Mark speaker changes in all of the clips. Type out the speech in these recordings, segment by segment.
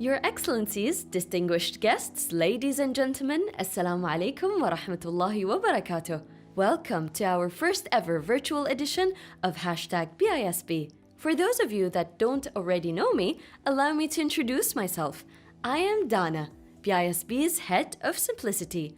Speaker 1: Your Excellencies, distinguished guests, ladies and gentlemen, Assalamu alaikum wa rahmatullahi wa barakatuh. Welcome to our first ever virtual edition of #BISB. For those of you that don't already know me, allow me to introduce myself. I am Dana, BISB's Head of Simplicity.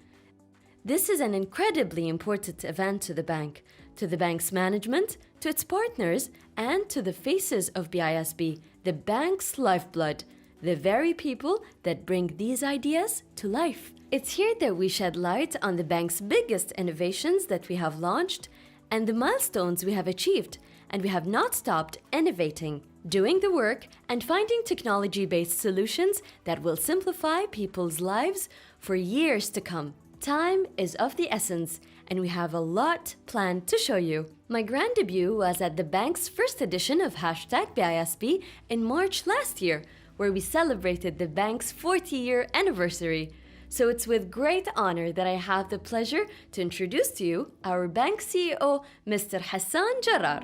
Speaker 1: This is an incredibly important event to the bank, to the bank's management, to its partners, and to the faces of BISB, the bank's lifeblood, the very people that bring these ideas to life. It's here that we shed light on the bank's biggest innovations that we have launched and the milestones we have achieved, and we have not stopped innovating, doing the work, and finding technology-based solutions that will simplify people's lives for years to come. Time is of the essence, and we have a lot planned to show you. My grand debut was at the bank's first edition of #BISB in March last year, where we celebrated the bank's 40-year anniversary. So it's with great honor that I have the pleasure to introduce to you our bank CEO, Mr. Hassan Jarrar.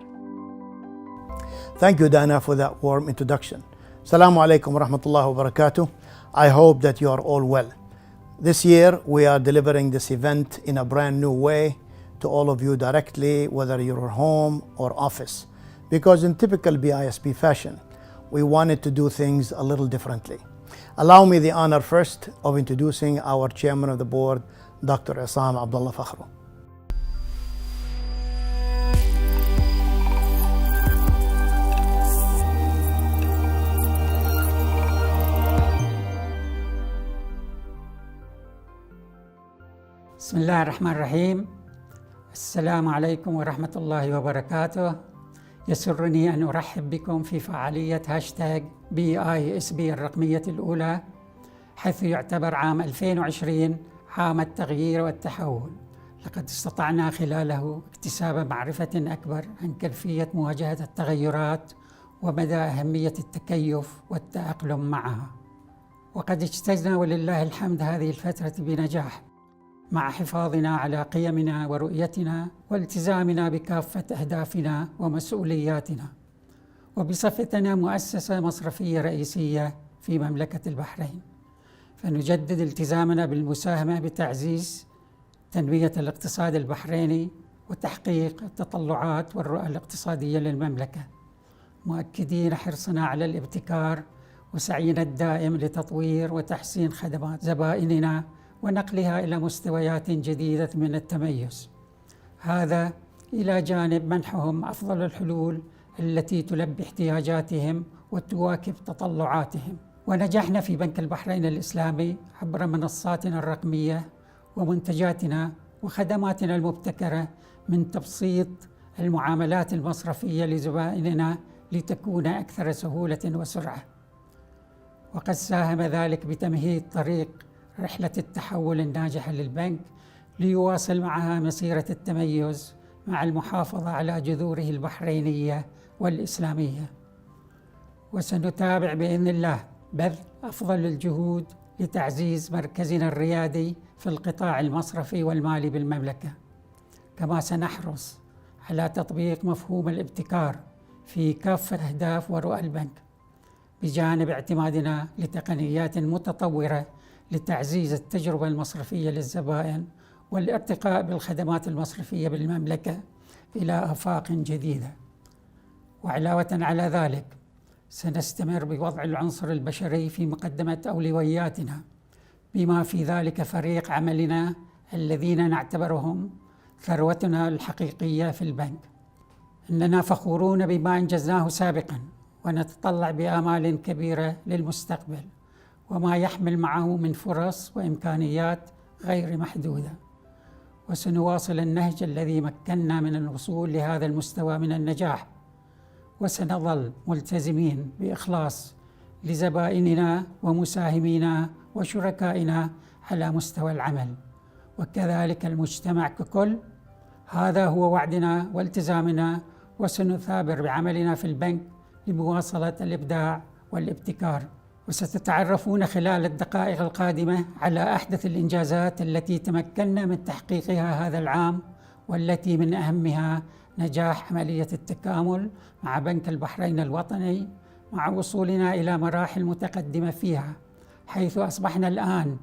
Speaker 2: Thank you, Dana, for that warm introduction. Assalamu alaikum wa rahmatullahi wa barakatuh. I hope that you are all well. This year, we are delivering this event in a brand new way to all of you directly, whether you're home or office. Because in typical BISB fashion, we wanted to do things a little differently. Allow me the honor first of introducing our Chairman of the Board, Dr. Essam Abdullah Fakhru.
Speaker 3: بسم الله الرحمن الرحيم. السلام عليكم ورحمة الله وبركاته. يسرني أن أرحب بكم في فعالية #BISB الرقمية الأولى، حيث يعتبر عام 2020 عام التغيير والتحول. لقد استطعنا خلاله اكتساب معرفة أكبر عن كيفية مواجهة التغيرات ومدى أهمية التكيف والتأقلم معها. وقد اجتزنا ولله الحمد هذه الفترة بنجاح، مع حفاظنا على قيمنا ورؤيتنا والتزامنا بكافة أهدافنا ومسؤولياتنا، وبصفتنا مؤسسة مصرفية رئيسية في مملكة البحرين، فنجدد التزامنا بالمساهمة بتعزيز تنمية الاقتصاد البحريني وتحقيق التطلعات والرؤى الاقتصادية للمملكة، مؤكدين حرصنا على الابتكار وسعينا الدائم لتطوير وتحسين خدمات زبائننا ونقلها إلى مستويات جديدة من التميز. هذا إلى جانب منحهم أفضل الحلول التي تلبي احتياجاتهم وتواكب تطلعاتهم. ونجحنا في بنك البحرين الإسلامي عبر منصاتنا الرقمية ومنتجاتنا وخدماتنا المبتكرة من تبسيط المعاملات المصرفية لزبائننا لتكون أكثر سهولة وسرعة. وقد ساهم ذلك بتمهيد طريق رحلة التحول الناجحة للبنك ليواصل معها مسيرة التميز مع المحافظة على جذوره البحرينية والإسلامية. وسنتابع بإذن الله بذل أفضل الجهود لتعزيز مركزنا الريادي في القطاع المصرفي والمالي بالمملكة، كما سنحرص على تطبيق مفهوم الابتكار في كافة أهداف ورؤى البنك، بجانب اعتمادنا لتقنيات متطورة لتعزيز التجربة المصرفية للزبائن والارتقاء بالخدمات المصرفية بالمملكة إلى آفاق جديدة. وعلاوة على ذلك سنستمر بوضع العنصر البشري في مقدمة أولوياتنا، بما في ذلك فريق عملنا الذين نعتبرهم ثروتنا الحقيقية في البنك. إننا فخورون بما أنجزناه سابقا، ونتطلع بآمال كبيرة للمستقبل وما يحمل معه من فرص وإمكانيات غير محدودة. وسنواصل النهج الذي مكننا من الوصول لهذا المستوى من النجاح، وسنظل ملتزمين بإخلاص لزبائننا ومساهمينا وشركائنا على مستوى العمل، وكذلك المجتمع ككل. هذا هو وعدنا والتزامنا، وسنثابر بعملنا في البنك لمواصلة الإبداع والابتكار. وستتعرفون خلال الدقائق القادمة على أحدث الإنجازات التي تمكنا من تحقيقها هذا العام، والتي من أهمها نجاح عملية التكامل مع بنك البحرين الوطني مع وصولنا إلى مراحل متقدمة فيها، حيث أصبحنا الآن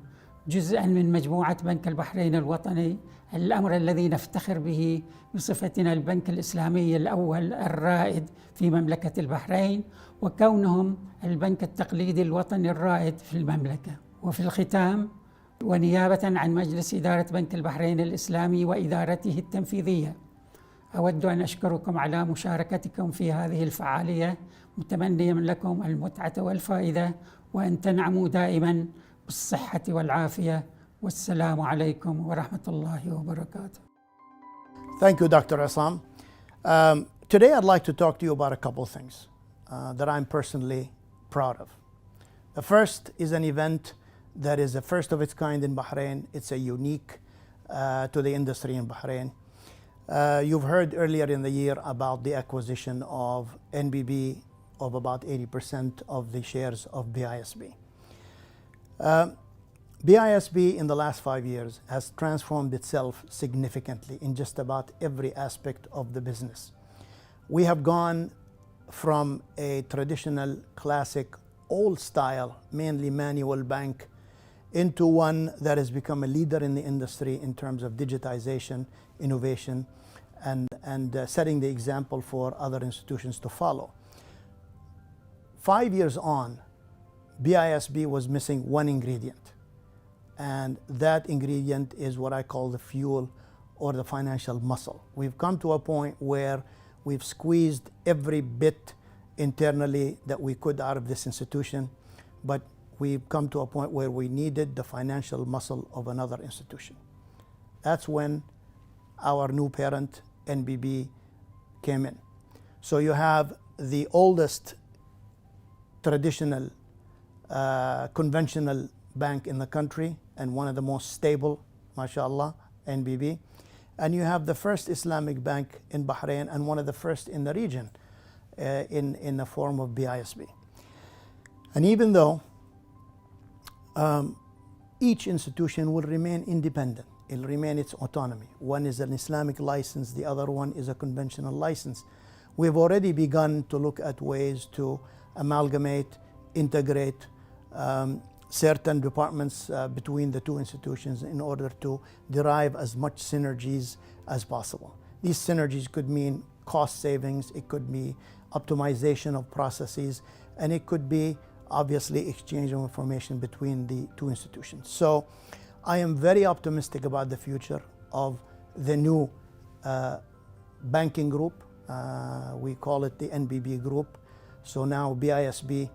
Speaker 3: جزءاً من مجموعة بنك البحرين الوطني، الأمر الذي نفتخر به بصفتنا البنك الإسلامي الأول الرائد في مملكة البحرين، وكونهم البنك التقليدي الوطني الرائد في المملكة. وفي الختام، ونيابة عن مجلس إدارة بنك البحرين الإسلامي وإدارته التنفيذية، أود أن أشكركم على مشاركتكم في هذه الفعالية، متمنيا لكم المتعة والفائدة، وأن تنعموا دائما بالصحة والعافية، والسلام عليكم ورحمة الله وبركاته.
Speaker 2: Thank you, Dr. Assam. Today I'd like to talk to you about a couple of things that I'm personally proud of. The first is an event that is the first of its kind in Bahrain. It's a unique to the industry in Bahrain. You've heard earlier in the year about the acquisition of NBB of about 80% of the shares of BISB. BISB in the last 5 years has transformed itself significantly in just about every aspect of the business. We have gone from a traditional, classic, old style, mainly manual bank into one that has become a leader in the industry in terms of digitization, innovation, and setting the example for other institutions to follow. 5 years on, BISB was missing one ingredient, and that ingredient is what I call the fuel or the financial muscle. We've come to a point where we've squeezed every bit internally that we could out of this institution, but we've come to a point where we needed the financial muscle of another institution. That's when our new parent, NBB, came in. So you have the oldest traditional conventional bank in the country and one of the most stable, mashallah, NBB. And you have the first Islamic bank in Bahrain and one of the first in the region in the form of BISB. And even though each institution will remain independent, it'll remain its autonomy. One is an Islamic license, the other one is a conventional license. We've already begun to look at ways to amalgamate, integrate certain departments between the two institutions in order to derive as much synergies as possible. These synergies could mean cost savings, it could be optimization of processes, and it could be obviously exchange of information between the two institutions. So I am very optimistic about the future of the new banking group. We call it the NBB group. So now BISB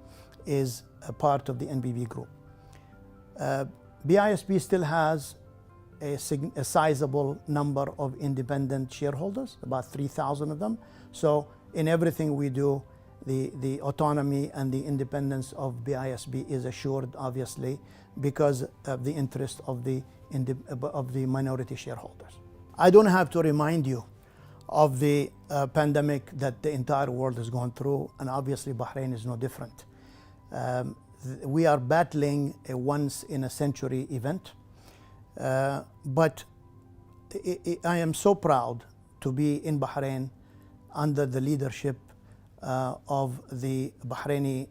Speaker 2: is a part of the NBB group. BISB still has a sizable number of independent shareholders, about 3,000 of them. So in everything we do, the autonomy and the independence of BISB is assured, obviously, because of the interest of the minority shareholders. I don't have to remind you of the pandemic that the entire world has gone through, and obviously Bahrain is no different. We are battling a once-in-a-century event, but I am so proud to be in Bahrain under the leadership of the Bahraini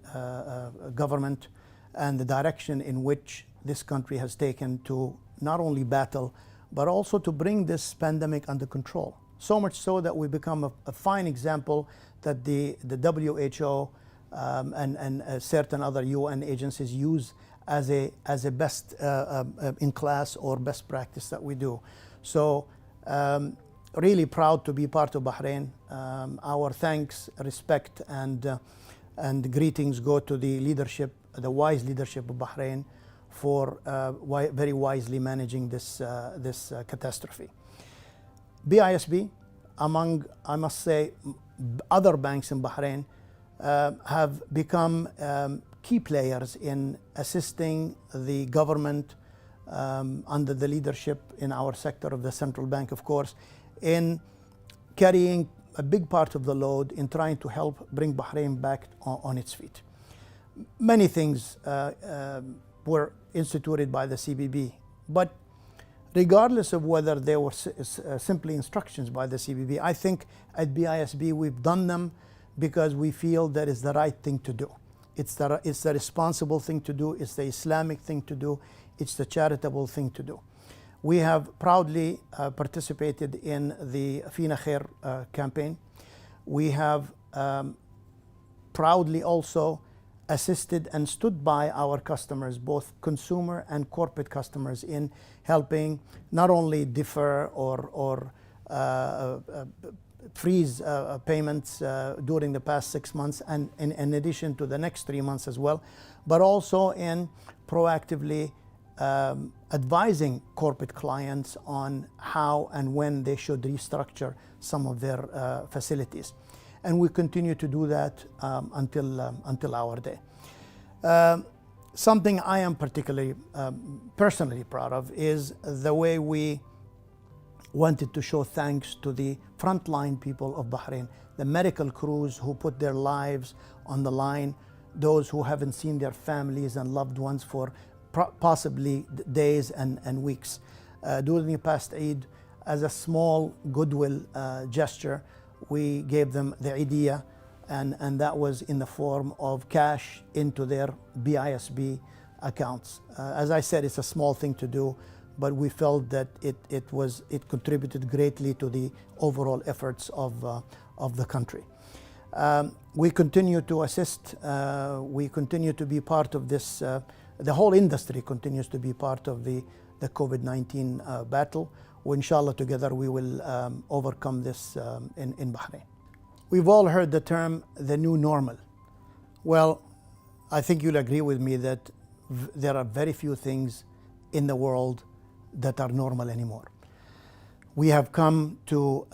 Speaker 2: government and the direction in which this country has taken to not only battle, but also to bring this pandemic under control. So much so that we become a fine example that the WHO and certain other UN agencies use as a best in class or best practice that we do. So really proud to be part of Bahrain. Our thanks, respect, and greetings go to the leadership, the wise leadership of Bahrain, for very wisely managing this catastrophe. BISB, among, I must say, other banks in Bahrain, have become key players in assisting the government under the leadership in our sector of the central bank, of course, in carrying a big part of the load in trying to help bring Bahrain back on its feet. Many things were instituted by the CBB, but regardless of whether they were simply instructions by the CBB, I think at BISB we've done them because we feel that is the right thing to do. It's the responsible thing to do. It's the Islamic thing to do. It's the charitable thing to do. We have proudly participated in the Fina Khair campaign. We have proudly also assisted and stood by our customers, both consumer and corporate customers, in helping not only defer or freeze payments during the past 6 months, and in addition to the next 3 months as well, but also in proactively advising corporate clients on how and when they should restructure some of their facilities. And we continue to do that until our day. Something I am particularly personally proud of is the way we wanted to show thanks to the frontline people of Bahrain, the medical crews who put their lives on the line, those who haven't seen their families and loved ones for possibly days and weeks. During the past Eid, as a small goodwill gesture, we gave them the idea, and that was in the form of cash into their BISB accounts. As I said, it's a small thing to do, but we felt that it contributed greatly to the overall efforts of the country. We continue to assist. We continue to be part of this. The whole industry continues to be part of the COVID-19 battle. Inshallah, together we will overcome this in Bahrain. We've all heard the term the new normal. Well, I think you'll agree with me that there are very few things in the world that are normal anymore. We have come to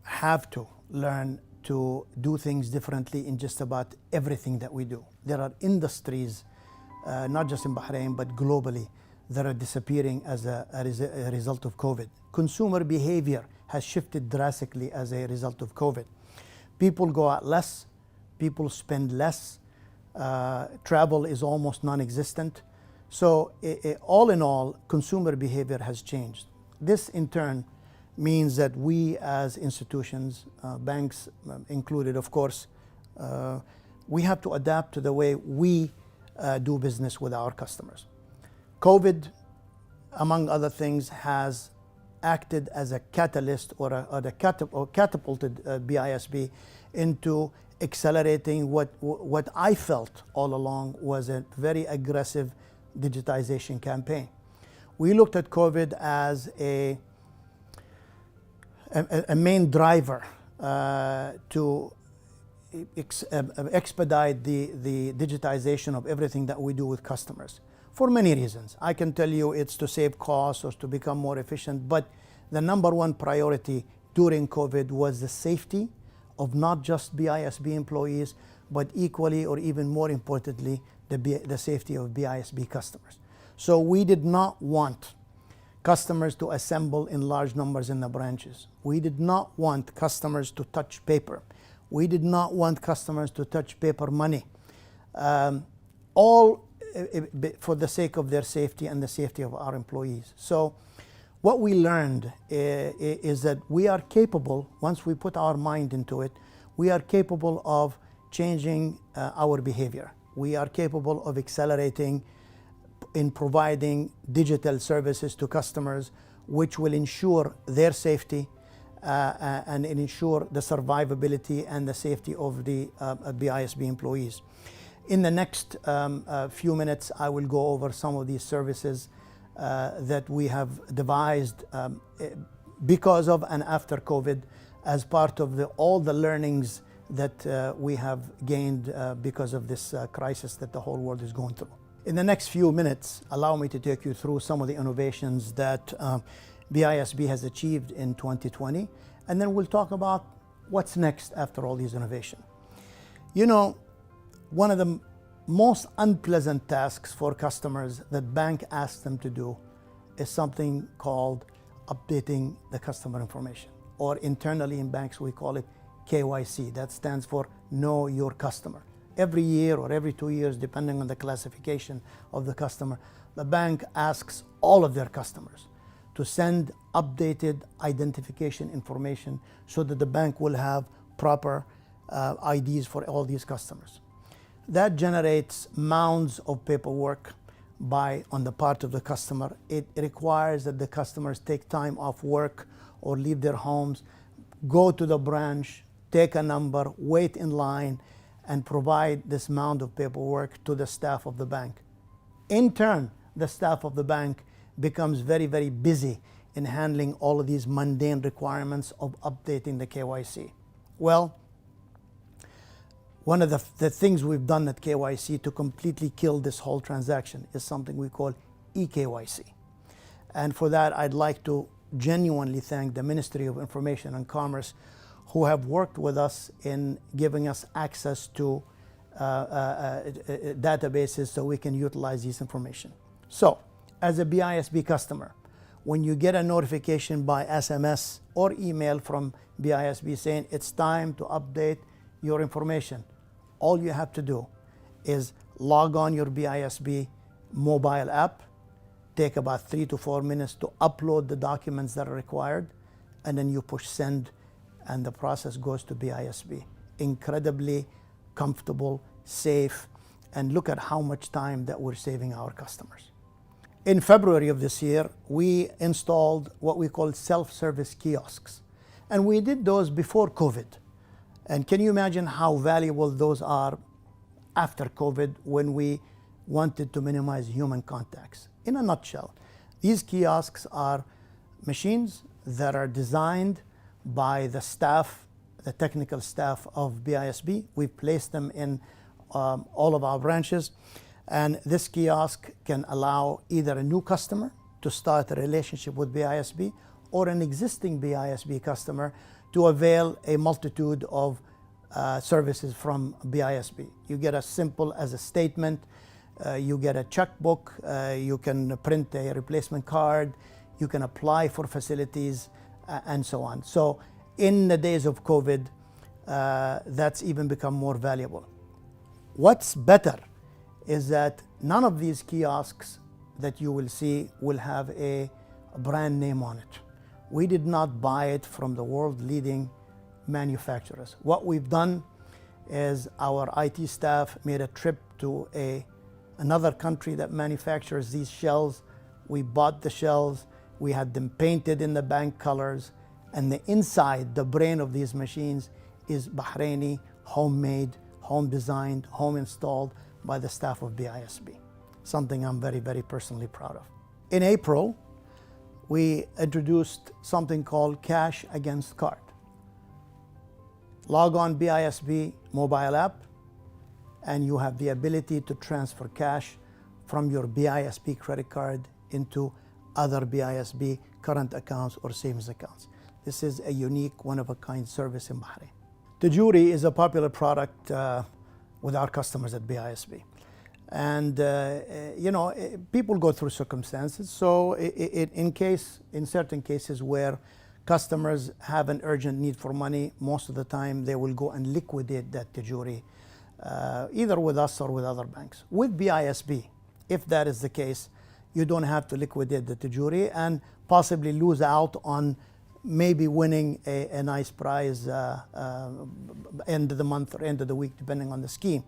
Speaker 2: have to learn to do things differently in just about everything that we do. There are industries, not just in Bahrain, but globally, that are disappearing as a result of COVID. Consumer behavior has shifted drastically as a result of COVID. People go out less, people spend less, travel is almost non-existent. So all in all, consumer behavior has changed. This in turn means that we as institutions, banks included of course, we have to adapt to the way we do business with our customers. COVID, among other things, has acted as a catalyst or catapulted BISB into accelerating what I felt all along was a very aggressive digitization campaign. We looked at COVID as a main driver to expedite the digitization of everything that we do with customers. For many reasons. I can tell you it's to save costs or to become more efficient, but the number one priority during COVID was the safety of not just BISB employees, but equally or even more importantly, the safety of BISB customers. So we did not want customers to assemble in large numbers in the branches. We did not want customers to touch paper. We did not want customers to touch paper money. All for the sake of their safety and the safety of our employees. So what we learned is that we are capable, once we put our mind into it, we are capable of changing our behavior. We are capable of accelerating in providing digital services to customers, which will ensure their safety and ensure the survivability and the safety of the BISB employees. In the next few minutes, I will go over some of these services that we have devised because of and after COVID as part of all the learnings that we have gained because of this crisis that the whole world is going through. In the next few minutes, allow me to take you through some of the innovations that BISB has achieved in 2020, and then we'll talk about what's next after all these innovations. You know, one of the most unpleasant tasks for customers that bank asks them to do is something called updating the customer information, or internally in banks we call it KYC. That stands for Know Your Customer. Every year or every 2 years, depending on the classification of the customer, the bank asks all of their customers to send updated identification information so that the bank will have proper IDs for all these customers. That generates mounds of paperwork on the part of the customer. It requires that the customers take time off work or leave their homes, go to the branch, take a number, wait in line, and provide this mound of paperwork to the staff of the bank. In turn, the staff of the bank becomes very, very busy in handling all of these mundane requirements of updating the KYC. Well, one of the things we've done at KYC to completely kill this whole transaction is something we call eKYC. And for that, I'd like to genuinely thank the Ministry of Information and Commerce, who have worked with us in giving us access to databases so we can utilize this information. So, as a BISB customer, when you get a notification by SMS or email from BISB saying it's time to update your information, all you have to do is log on your BISB mobile app, take about 3 to 4 minutes to upload the documents that are required, and then you push send, and the process goes to BISB. Incredibly comfortable, safe, and look at how much time that we're saving our customers. In February of this year, we installed what we call self-service kiosks. And we did those before COVID. And can you imagine how valuable those are after COVID when we wanted to minimize human contacts? In a nutshell, these kiosks are machines that are designed by the staff, the technical staff of BISB. We've placed them in all of our branches. And this kiosk can allow either a new customer to start a relationship with BISB or an existing BISB customer to avail a multitude of services from BISB. You get as simple as a statement, you get a checkbook, you can print a replacement card, you can apply for facilities, and so on. So in the days of COVID, that's even become more valuable. What's better is that none of these kiosks that you will see will have a brand name on it. We did not buy it from the world-leading manufacturers. What we've done is our IT staff made a trip to another country that manufactures these shells. We bought the shells, we had them painted in the bank colors, and the inside, the brain of these machines is Bahraini, homemade, home designed, home installed by the staff of BISB. Something I'm very, very personally proud of. In April, we introduced something called Cash Against Card. Log on BISB mobile app, and you have the ability to transfer cash from your BISB credit card into other BISB current accounts or savings accounts. This is a unique, one-of-a-kind service in Bahrain. Tajuri is a popular product with our customers at BISB. And people go through circumstances. So in certain cases where customers have an urgent need for money, most of the time they will go and liquidate that Tajuri, either with us or with other banks. With BISB, if that is the case, you don't have to liquidate the Tajuri and possibly lose out on maybe winning a nice prize end of the month or end of the week, depending on the scheme.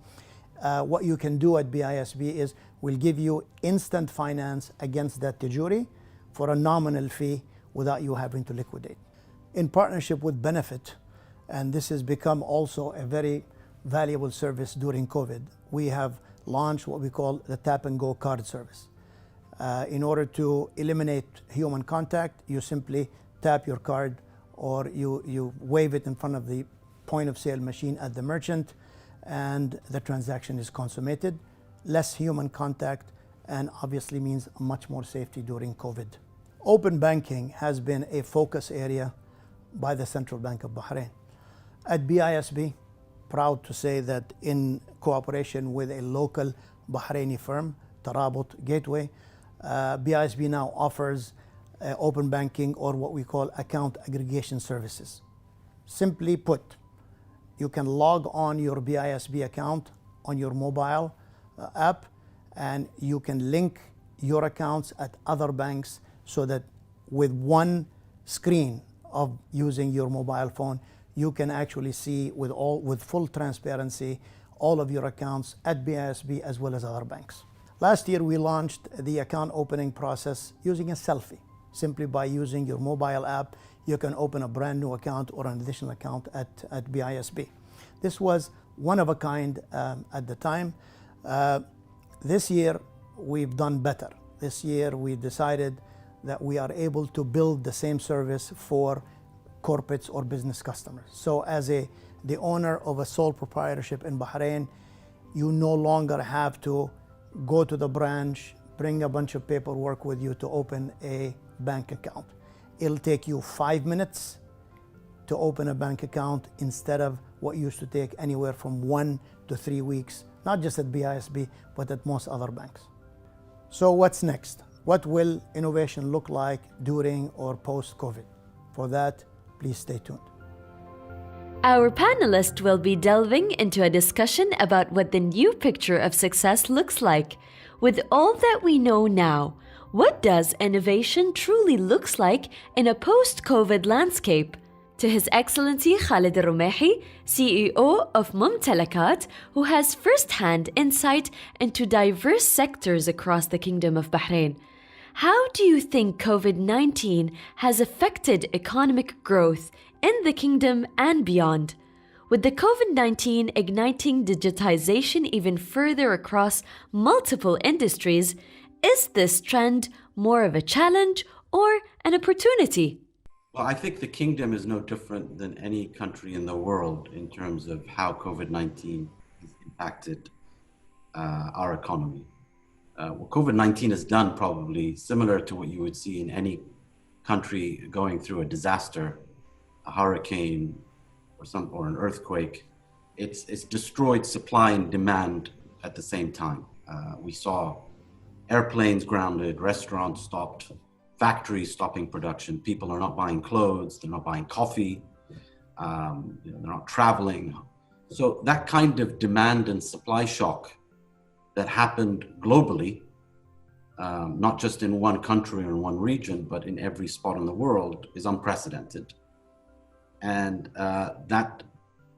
Speaker 2: What you can do at BISB is we'll give you instant finance against that Tajuri for a nominal fee without you having to liquidate. In partnership with Benefit, and this has become also a very valuable service during COVID, we have launched what we call the Tap and Go card service. In order to eliminate human contact, you simply tap your card or you wave it in front of the point of sale machine at the merchant, and the transaction is consummated. Less human contact, and obviously means much more safety during COVID. Open banking has been a focus area by the Central Bank of Bahrain. At BISB, proud to say that in cooperation with a local Bahraini firm, Tarabut Gateway, BISB now offers open banking, or what we call account aggregation services. Simply put, you can log on your BISB account on your mobile app, and you can link your accounts at other banks so that with one screen of using your mobile phone, you can actually see with full transparency all of your accounts at BISB as well as other banks. Last year we launched the account opening process using a selfie. Simply by using your mobile app, you can open a brand new account or an additional account at BISB. This was one of a kind at the time. This year we've done better. This year we decided that we are able to build the same service for corporates or business customers. So as the owner of a sole proprietorship in Bahrain, you no longer have to go to the branch, bring a bunch of paperwork with you to open a bank account. It'll take you 5 minutes to open a bank account instead of what used to take anywhere from 1 to 3 weeks, not just at BISB, but at most other banks. So what's next? What will innovation look like during or post-COVID? For that, please stay tuned.
Speaker 1: Our panelist will be delving into a discussion about what the new picture of success looks like. With all that we know now, what does innovation truly looks like in a post-COVID landscape? To His Excellency Khalid Al-Rumehi, CEO of Mumtalakat, who has first-hand insight into diverse sectors across the Kingdom of Bahrain. How do you think COVID-19 has affected economic growth in the Kingdom and beyond? With the COVID-19 igniting digitization even further across multiple industries, is this trend more of a challenge or an opportunity?
Speaker 4: Well, I think the Kingdom is no different than any country in the world in terms of how COVID-19 has impacted our economy. What COVID-19 has done, probably similar to what you would see in any country going through a disaster, a hurricane or an earthquake, it's destroyed supply and demand at the same time. We saw airplanes grounded, restaurants stopped, factories stopping production. People are not buying clothes, they're not buying coffee, they're not traveling. So that kind of demand and supply shock that happened globally, not just in one country or in one region, but in every spot in the world, is unprecedented. And that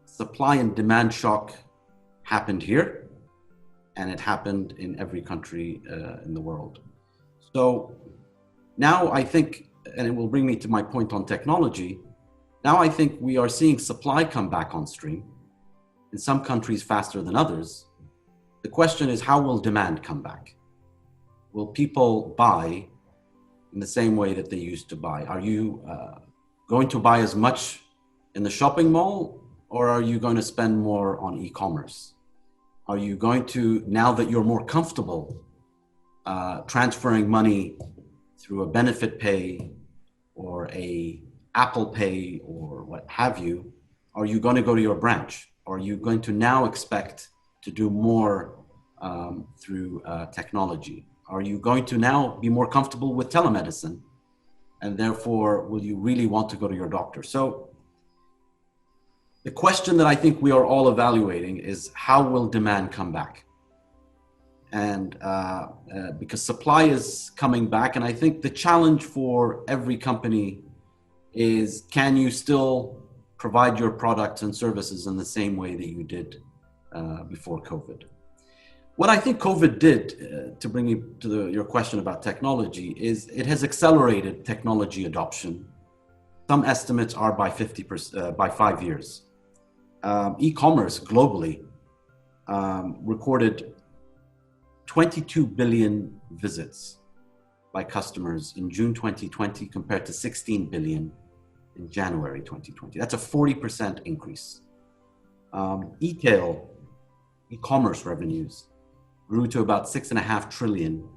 Speaker 4: supply and demand shock happened here, and it happened in every country in the world. So now I think, and it will bring me to my point on technology, now I think we are seeing supply come back on stream, in some countries faster than others. The question is, how will demand come back? Will people buy in the same way that they used to buy? Are you going to buy as much in the shopping mall, or are you going to spend more on e-commerce? Are you going to, now that you're more comfortable transferring money through a benefit pay or a Apple Pay or what have you, are you going to go to your branch? Are you going to now expect to do more through technology? Are you going to now be more comfortable with telemedicine? And therefore, will you really want to go to your doctor? So the question that I think we are all evaluating is, how will demand come back? And because supply is coming back, and I think the challenge for every company is, can you still provide your products and services in the same way that you did before COVID? What I think COVID did, to bring you to your question about technology, is it has accelerated technology adoption. Some estimates are by 50%, by 5 years. E-commerce globally recorded 22 billion visits by customers in June 2020 compared to 16 billion in January 2020. That's a 40% increase. E-commerce revenues grew to about 6.5 trillion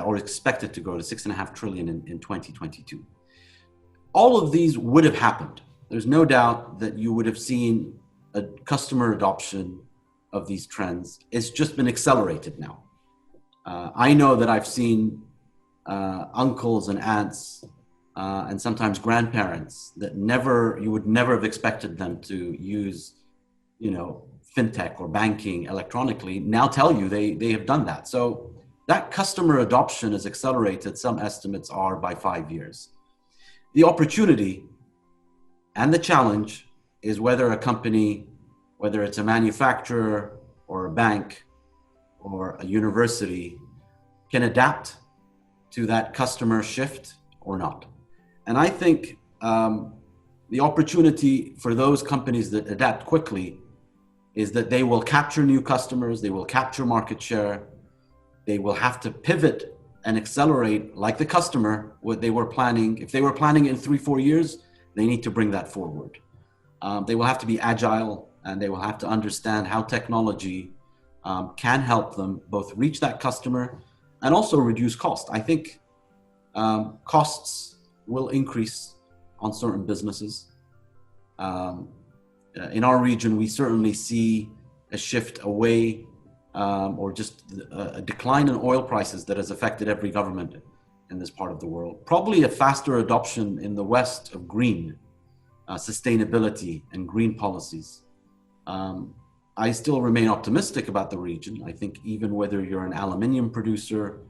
Speaker 4: or expected to grow to 6.5 trillion in 2022. All of these would have happened. There's no doubt that you would have seen a customer adoption of these trends. It's just been accelerated now. I know that I've seen uncles and aunts and sometimes grandparents that you would never have expected them to use, fintech or banking electronically, now tell you they have done that. So that customer adoption is accelerated. Some estimates are by 5 years. The opportunity And the challenge is whether a company, whether it's a manufacturer or a bank or a university, can adapt to that customer shift or not. And I think the opportunity for those companies that adapt quickly is that they will capture new customers, they will capture market share, they will have to pivot and accelerate like the customer, what they were planning. If they were planning in 3-4 years, they need to bring that forward. They will have to be agile, and they will have to understand how technology can help them both reach that customer and also reduce cost. I think costs will increase on certain businesses. In our region, we certainly see a shift away or just a decline in oil prices that has affected every government in this part of the world. Probably a faster adoption in the West of green sustainability and green policies. I still remain optimistic about the region. I think even whether you're an aluminium producer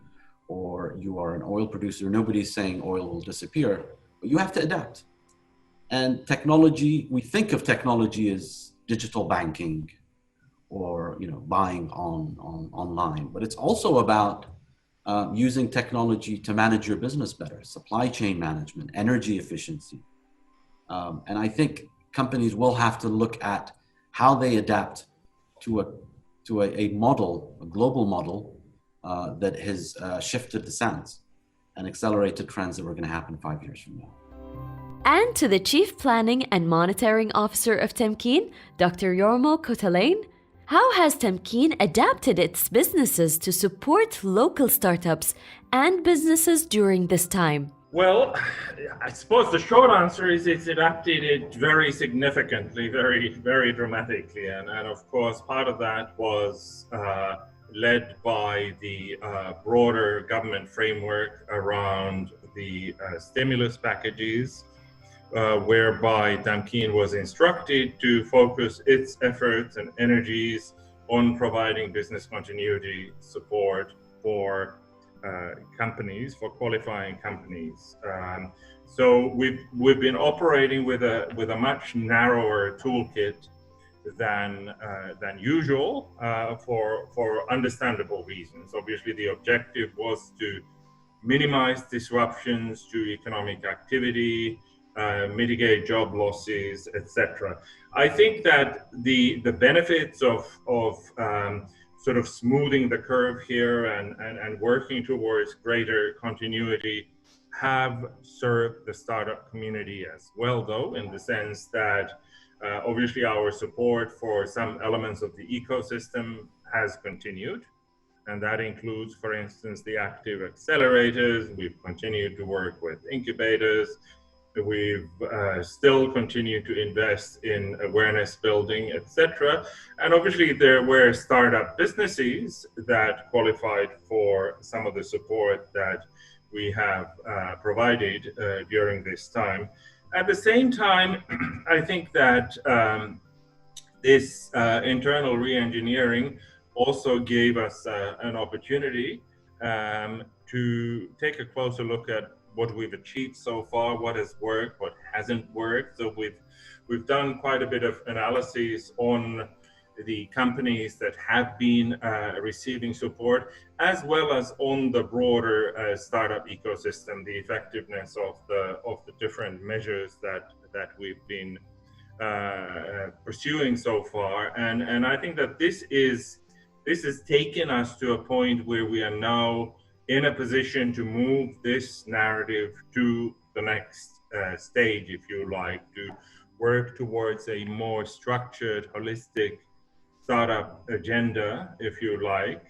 Speaker 4: or you are an oil producer, nobody's saying oil will disappear, but you have to adapt. And technology, we think of technology as digital banking or buying online, but it's also about using technology to manage your business better, supply chain management, energy efficiency. And I think companies will have to look at how they adapt to a model, a global model that has shifted the sands and accelerated trends that were going to happen 5 years from now.
Speaker 1: And to the Chief Planning and Monitoring Officer of Tamkeen, Dr. Yormo Kotalain, how has Tamkeen adapted its businesses to support local startups and businesses during this time?
Speaker 5: Well, I suppose the short answer is it's adapted it very significantly, very, very dramatically. And of course, part of that was led by the broader government framework around the stimulus packages, whereby Tamkeen was instructed to focus its efforts and energies on providing business continuity support for companies, for qualifying companies. So we've been operating with a much narrower toolkit than usual for understandable reasons. Obviously, the objective was to minimize disruptions to economic activity, mitigate job losses, etc. I think that the benefits of sort of smoothing the curve here and working towards greater continuity have served the startup community as well, though, in the sense that obviously our support for some elements of the ecosystem has continued. And that includes, for instance, the active accelerators. We've continued to work with incubators. We've still continued to invest in awareness building, etc. And obviously there were startup businesses that qualified for some of the support that we have provided during this time. At the same time, I think that this internal re-engineering also gave us an opportunity to take a closer look at what we've achieved so far, what has worked, what hasn't worked. So we've done quite a bit of analysis on the companies that have been receiving support, as well as on the broader startup ecosystem, the effectiveness of the different measures that we've been pursuing so far. And I think that this has taken us to a point where we are now in a position to move this narrative to the next stage, if you like, to work towards a more structured, holistic startup agenda, if you like,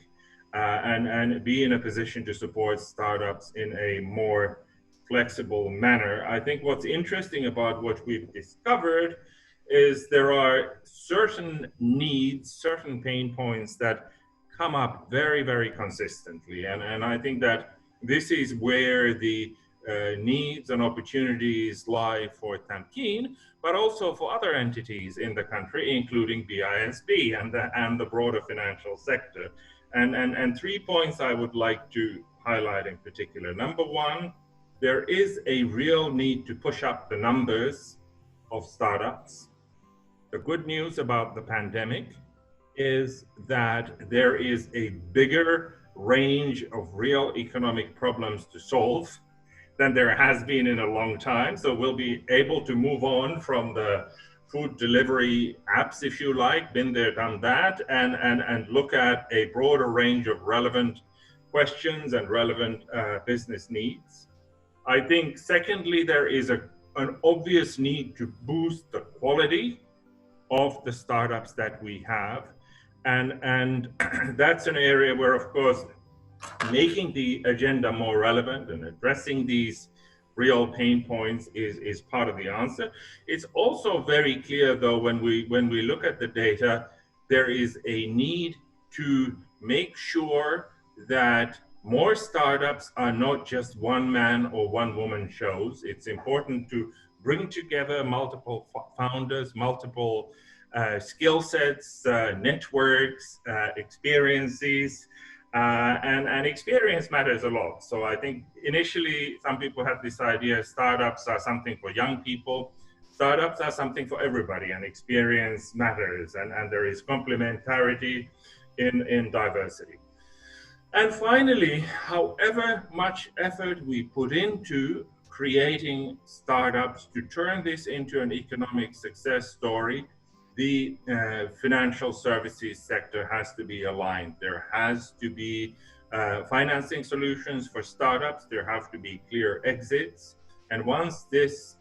Speaker 5: and be in a position to support startups in a more flexible manner. I think what's interesting about what we've discovered is there are certain needs, certain pain points that come up very, very consistently. And I think that this is where the needs and opportunities lie for Tamkeen, but also for other entities in the country, including BISB and the broader financial sector. And 3 points I would like to highlight in particular. Number one, there is a real need to push up the numbers of startups. The good news about the pandemic is that there is a bigger range of real economic problems to solve than there has been in a long time. So we'll be able to move on from the food delivery apps, if you like, been there, done that, and look at a broader range of relevant questions and relevant business needs. I think secondly, there is an obvious need to boost the quality of the startups that we have. And that's an area where, of course, making the agenda more relevant and addressing these real pain points is part of the answer. It's also very clear, though, when we look at the data, there is a need to make sure that more startups are not just one man or one woman shows. It's important to bring together multiple founders, multiple skill sets, networks, experiences, and experience matters a lot. So I think initially some people had this idea startups are something for young people. Startups are something for everybody, and experience matters, and there is complementarity in diversity. And finally, however much effort we put into creating startups to turn this into an economic success story, the financial services sector has to be aligned. There has to be financing solutions for startups. There have to be clear exits. And once this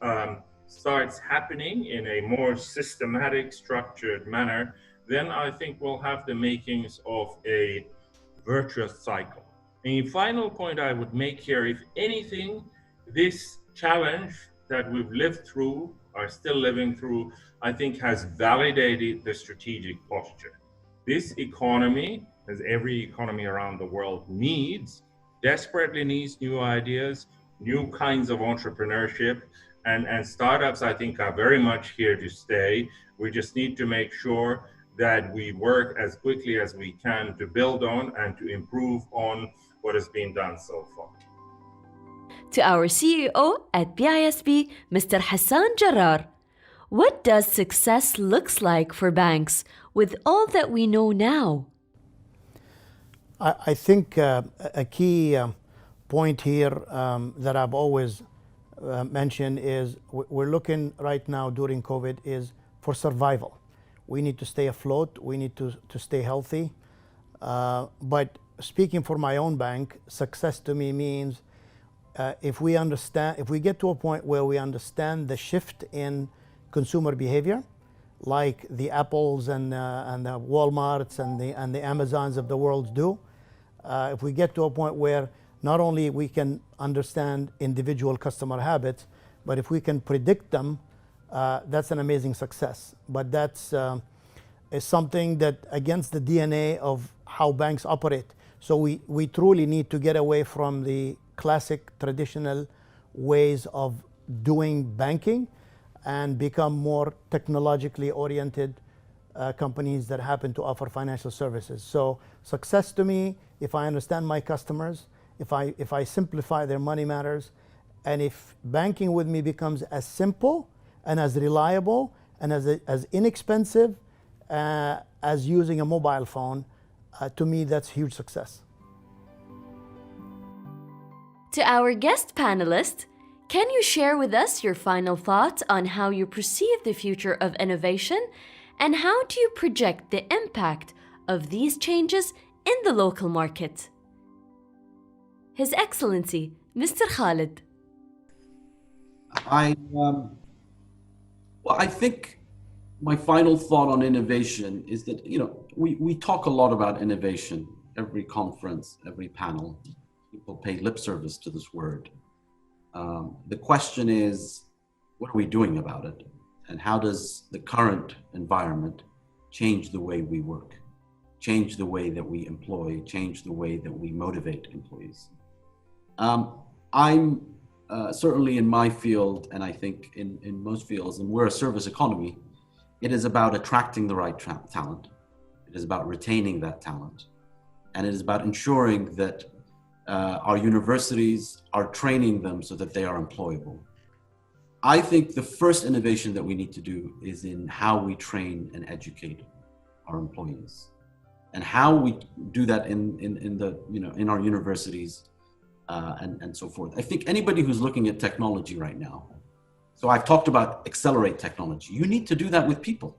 Speaker 5: starts happening in a more systematic, structured manner, then I think we'll have the makings of a virtuous cycle. A final point I would make here, if anything, this challenge that we've lived through, are still living through, I think has validated the strategic posture. This economy, as every economy around the world desperately needs new ideas, new kinds of entrepreneurship, and startups, I think, are very much here to stay. We just need to make sure that we work as quickly as we can to build on and to improve on what has been done so far.
Speaker 1: To our CEO at BISB, Mr. Hassan Jarrar, what does success looks like for banks with all that we know now?
Speaker 2: I think a key point here that I've always mentioned is we're looking right now during COVID is for survival. We need to stay afloat. We need to stay healthy. But speaking for my own bank, success to me means if we get to a point where we understand the shift in consumer behavior, like the Apples and the Walmarts and the Amazons of the world do, if we get to a point where not only we can understand individual customer habits, but if we can predict them, that's an amazing success. But that's is something that against the DNA of how banks operate. So we truly need to get away from the classic traditional ways of doing banking and become more technologically oriented companies that happen to offer financial services. So success to me, if I understand my customers, if I simplify their money matters, and if banking with me becomes as simple and as reliable and as inexpensive as using a mobile phone, to me that's huge success.
Speaker 1: To our guest panelist, can you share with us your final thoughts on how you perceive the future of innovation and how do you project the impact of these changes in the local market? His Excellency, Mr. Khalid.
Speaker 4: I think my final thought on innovation is that, we talk a lot about innovation. Every conference, every panel, people pay lip service to this word. The question is, what are we doing about it? And how does the current environment change the way we work, change the way that we employ, change the way that we motivate employees? I'm certainly in my field, and I think in most fields, and we're a service economy, it is about attracting the right talent. It is about retaining that talent. And it is about ensuring that our universities are training them so that they are employable. I think the first innovation that we need to do is in how we train and educate our employees, and how we do that in the in our universities and so forth. I think anybody who's looking at technology right now, so I've talked about accelerate technology. You need to do that with people.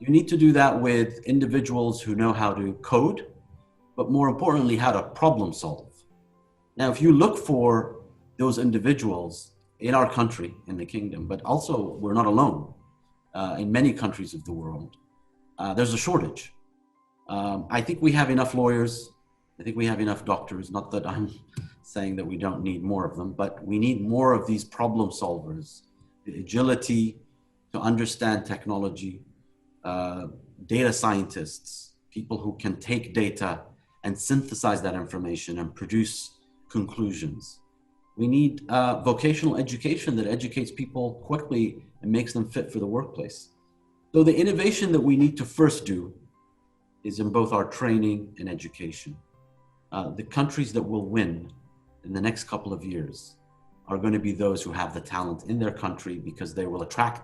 Speaker 4: You need to do that with individuals who know how to code, but more importantly, how to problem solve. Now, if you look for those individuals in our country, in the kingdom, but also we're not alone, in many countries of the world, there's a shortage. I think we have enough lawyers. I think we have enough doctors. Not that I'm saying that we don't need more of them, but we need more of these problem solvers, the agility to understand technology, data scientists, people who can take data and synthesize that information and produce conclusions. We need vocational education that educates people quickly and makes them fit for the workplace. So the innovation that we need to first do is in both our training and education. The countries that will win in the next couple of years are going to be those who have the talent in their country, because they will attract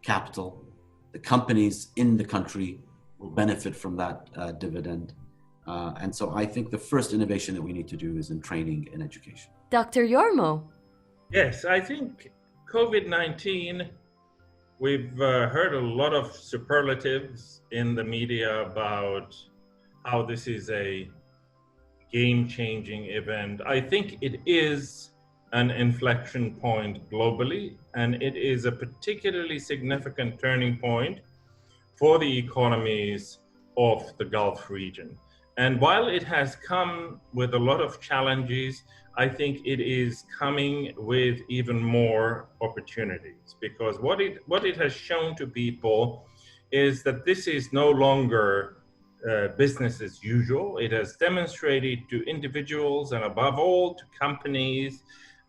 Speaker 4: capital. The companies in the country will benefit from that dividend. And so I think the first innovation that we need to do is in training and education.
Speaker 1: Dr. Yormo.
Speaker 5: Yes, I think COVID-19, we've heard a lot of superlatives in the media about how this is a game-changing event. I think it is an inflection point globally, and it is a particularly significant turning point for the economies of the Gulf region. And while it has come with a lot of challenges, I think it is coming with even more opportunities, because what it has shown to people is that this is no longer business as usual. It has demonstrated to individuals and above all to companies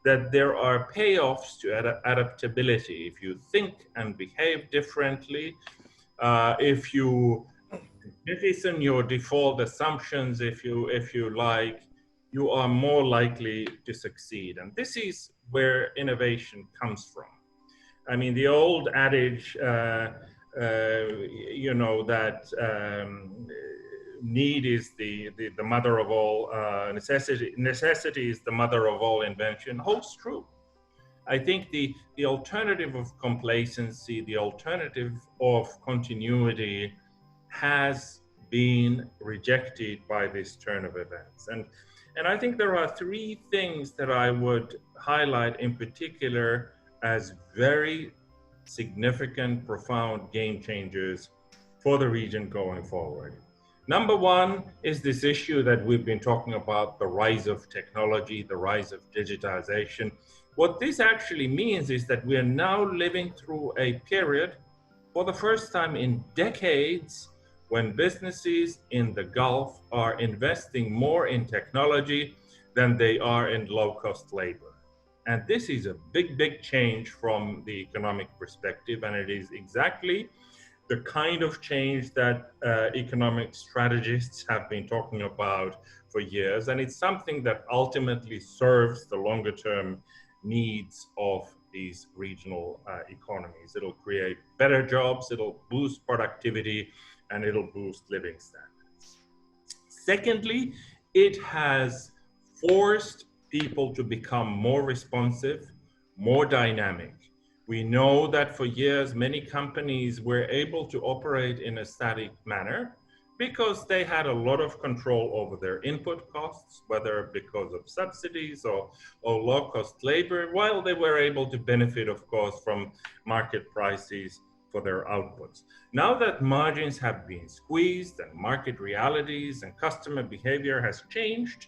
Speaker 5: that there are payoffs to adaptability. If you think and behave differently, if you jettison your default assumptions, if you like, you are more likely to succeed. And this is where innovation comes from. I mean, the old adage, that need is the mother of all necessity is the mother of all invention, holds true. I think the alternative of complacency, the alternative of continuity, has been rejected by this turn of events. And I think there are three things that I would highlight in particular as very significant, profound game changers for the region going forward. Number one is this issue that we've been talking about, the rise of technology, the rise of digitization. What this actually means is that we are now living through a period for the first time in decades when businesses in the Gulf are investing more in technology than they are in low-cost labor. And this is a big, big change from the economic perspective, and it is exactly the kind of change that economic strategists have been talking about for years. And it's something that ultimately serves the longer-term needs of these regional economies. It'll create better jobs, it'll boost productivity, and it'll boost living standards. Secondly, it has forced people to become more responsive, more dynamic. We know that for years, many companies were able to operate in a static manner because they had a lot of control over their input costs, whether because of subsidies or low-cost labor, while they were able to benefit, of course, from market prices for their outputs. Now that margins have been squeezed and market realities and customer behavior has changed,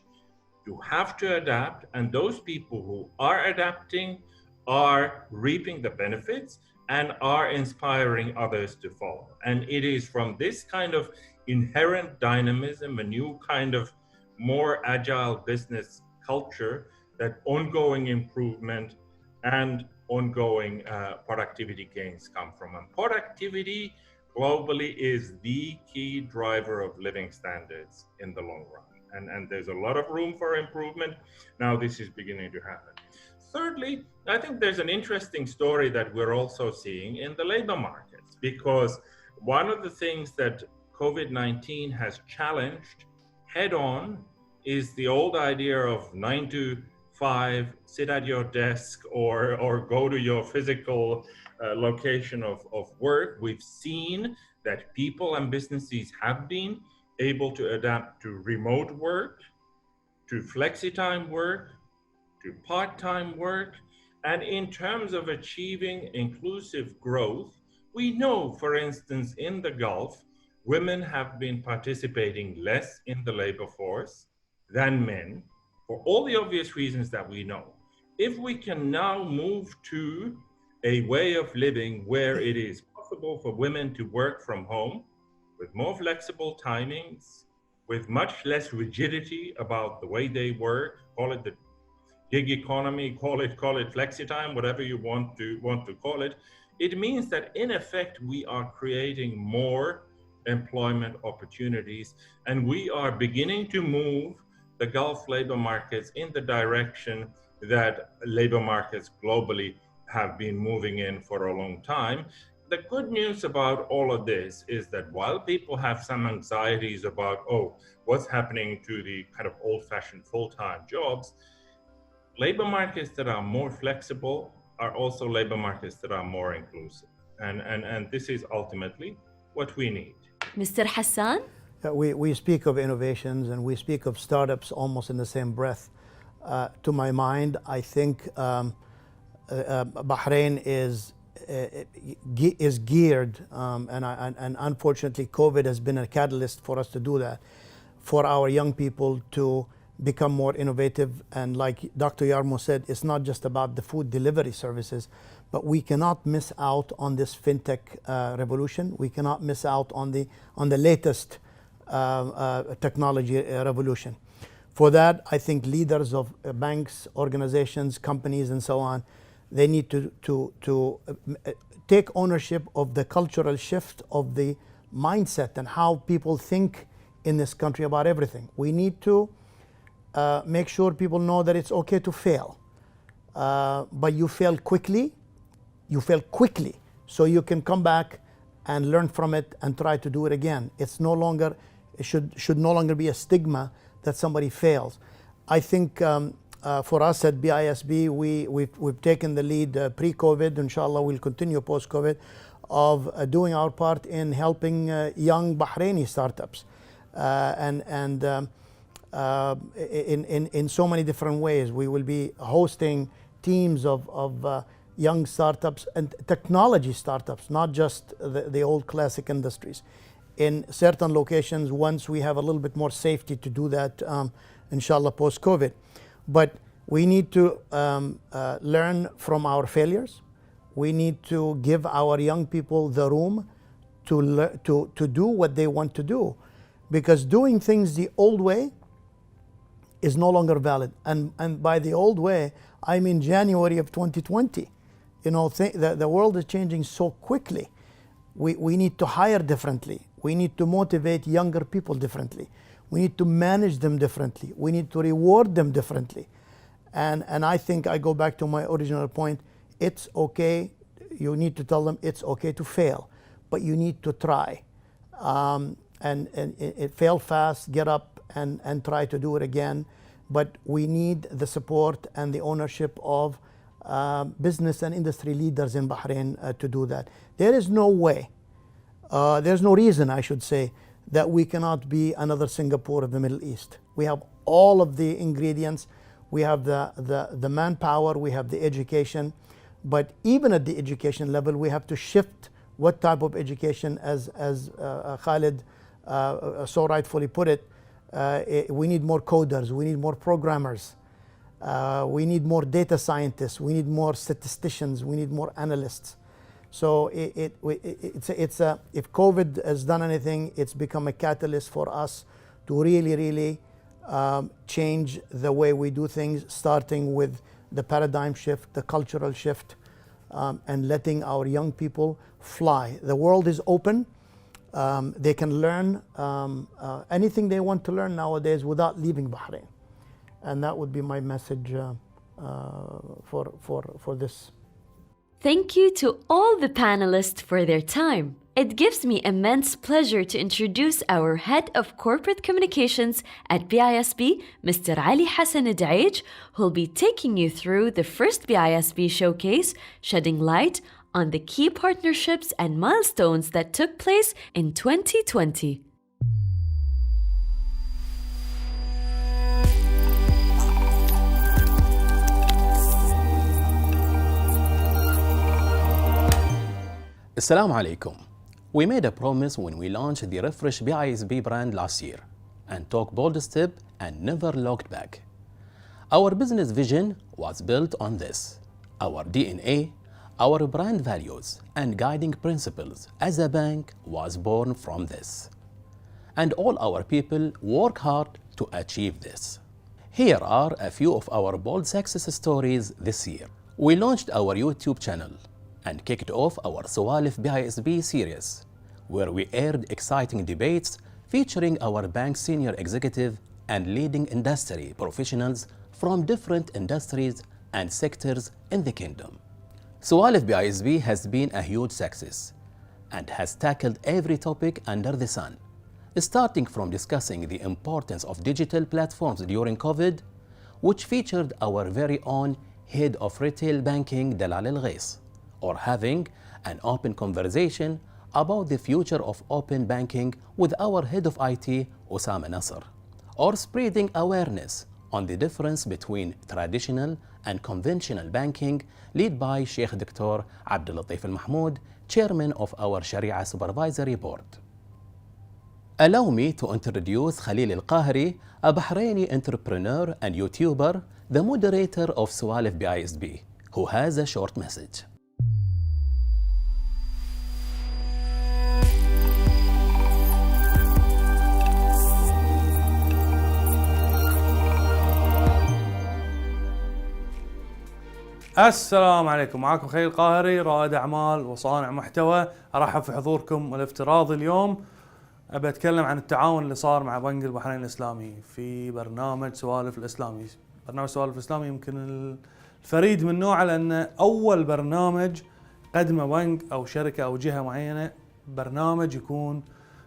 Speaker 5: you have to adapt, and those people who are adapting are reaping the benefits and are inspiring others to follow. And it is from this kind of inherent dynamism, a new kind of more agile business culture, that ongoing improvement and ongoing productivity gains come from. And productivity globally is the key driver of living standards in the long run. And there's a lot of room for improvement. Now this is beginning to happen. Thirdly, I think there's an interesting story that we're also seeing in the labor markets, because one of the things that COVID-19 has challenged head on is the old idea of 9 to 5, sit at your desk or go to your physical location of work. We've seen that people and businesses have been able to adapt to remote work, to flexi-time work, to part-time work. And in terms of achieving inclusive growth, we know, for instance, in the Gulf, women have been participating less in the labor force than men, for all the obvious reasons that we know. If we can now move to a way of living where it is possible for women to work from home with more flexible timings, with much less rigidity about the way they work, call it the gig economy, call it flexi time, whatever you want to call it, it means that in effect we are creating more employment opportunities, and we are beginning to move the Gulf labor markets in the direction that labor markets globally have been moving in for a long time. The good news about all of this is that while people have some anxieties about, what's happening to the kind of old-fashioned full-time jobs, labor markets that are more flexible are also labor markets that are more inclusive. And this is ultimately what we need.
Speaker 1: Mr. Hassan?
Speaker 2: We speak of innovations and we speak of startups almost in the same breath. To my mind, I think Bahrain is geared, and unfortunately COVID has been a catalyst for us to do that, for our young people to become more innovative. And like Dr. Yarmo said, it's not just about the food delivery services, but we cannot miss out on this fintech revolution. We cannot miss out on the latest technology revolution. For that, I think leaders of banks, organizations, companies, and so on, they need to take ownership of the cultural shift of the mindset and how people think in this country about everything. We need to make sure people know that it's okay to fail, but you fail quickly. You fail quickly, so you can come back and learn from it and try to do it again. It should no longer be a stigma that somebody fails. I think for us at BISB, we've taken the lead pre-COVID. Inshallah, we'll continue post-COVID of doing our part in helping young Bahraini startups, in so many different ways. We will be hosting teams of young startups and technology startups, not just the old classic industries. In certain locations, once we have a little bit more safety to do that, inshallah, post-COVID. But we need to learn from our failures. We need to give our young people the room to do what they want to do, because doing things the old way is no longer valid. And by the old way, I mean January of 2020. You know, the world is changing so quickly. We need to hire differently. We need to motivate younger people differently. We need to manage them differently. We need to reward them differently. And I think I go back to my original point. It's okay. You need to tell them it's okay to fail, but you need to try. And fail fast, get up and try to do it again. But we need the support and the ownership of business and industry leaders in Bahrain to do that. There is no way, there's no reason, I should say, that we cannot be another Singapore of the Middle East. We have all of the ingredients. We have the manpower, we have the education. But even at the education level, we have to shift what type of education, as Khalid so rightfully put it. We need more coders, we need more programmers, we need more data scientists, we need more statisticians, we need more analysts. So if COVID has done anything, it's become a catalyst for us to really change the way we do things, starting with the paradigm shift, the cultural shift, and letting our young people fly. The world is open. They can learn anything they want to learn nowadays without leaving Bahrain. And that would be my message for this.
Speaker 1: Thank you to all the panelists for their time. It gives me immense pleasure to introduce our Head of Corporate Communications at BISB, Mr. Ali Hassan Daij, who'll be taking you through the first BISB showcase, shedding light on the key partnerships and milestones that took place in 2020.
Speaker 6: Assalamu alaikum. We made a promise when we launched the Refresh BISB brand last year and took bold step and never looked back. Our business vision was built on this. Our DNA, our brand values and guiding principles as a bank was born from this. And all our people work hard to achieve this. Here are a few of our bold success stories this year. We launched our YouTube channel and kicked off our Sawalif BISB series, where we aired exciting debates featuring our bank's senior executive and leading industry professionals from different industries and sectors in the kingdom. Sawalif BISB has been a huge success and has tackled every topic under the sun, starting from discussing the importance of digital platforms during COVID, which featured our very own head of retail banking, Dalal Al Ghais, or having an open conversation about the future of open banking with our head of IT, Osama Nasser, or spreading awareness on the difference between traditional and conventional banking, led by Sheikh Dr. Abdul Latif Al Mahmoud, chairman of our Sharia Supervisory Board. Allow me to introduce Khalil Al Qahri, a Bahraini entrepreneur and YouTuber, the moderator of Sawalif BISB, who has a short message.
Speaker 7: السلام عليكم، معكم خليل القاهري، رائد أعمال وصانع محتوى. أرحب في حضوركم الافتراضي اليوم. أبي أتكلم عن التعاون اللي صار مع بنك البحرين الإسلامي في برنامج سوالف الإسلامي. برنامج سوالف الإسلامي يمكن الفريد من نوعه، لأن أول برنامج قدمه بنك أو شركة أو جهة معينة برنامج يكون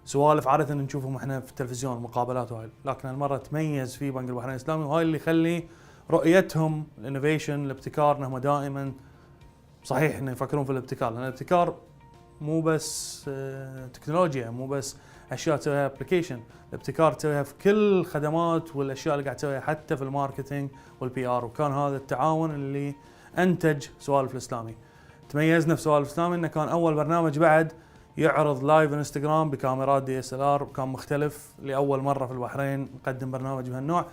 Speaker 7: سوالف. عادة نشوفهم احنا في التلفزيون مقابلات وهاي، لكن هالمرة تميز في بنك البحرين الإسلامي، وهاي اللي يخلي رؤيتهم الانوفيشن الابتكار انهم دائما صحيح انه يفكرون في الابتكار، لان الابتكار مو بس تكنولوجيا، مو بس اشياء تسويها ابلكيشن، الابتكار تسويها في كل الخدمات والاشياء اللي قاعد تسويها حتى في الماركتينج والبي ار. وكان هذا التعاون اللي انتج سوالف الاسلامي. تميزنا في سوالف الاسلامي انه كان اول برنامج بعد يعرض لايف انستغرام بكاميرات دي اس ال ار، وكان مختلف لاول مره في البحرين نقدم برنامج بهالنوع.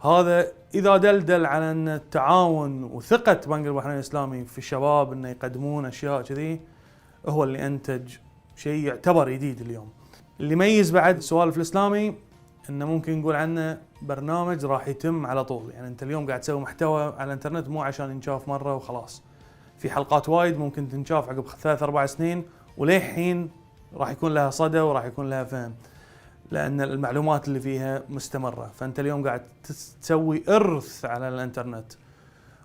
Speaker 7: هذا إذا دل على أن التعاون وثقة بنك البحرين الإسلامي في الشباب أنه يقدمون أشياء كذي هو اللي أنتج شيء يعتبر جديد اليوم. اللي يميز بعد سوالف الإسلامي أنه ممكن نقول عنه برنامج راح يتم على طول. يعني أنت اليوم قاعد تسوي محتوى على الإنترنت مو عشان ينشاف مرة وخلاص، في حلقات وايد ممكن تنشاف عقب 3-4 سنين وللحين راح يكون لها صدى وراح يكون لها فهم، لأن المعلومات اللي فيها مستمرة. فأنت اليوم قاعد تسوي إرث على الإنترنت،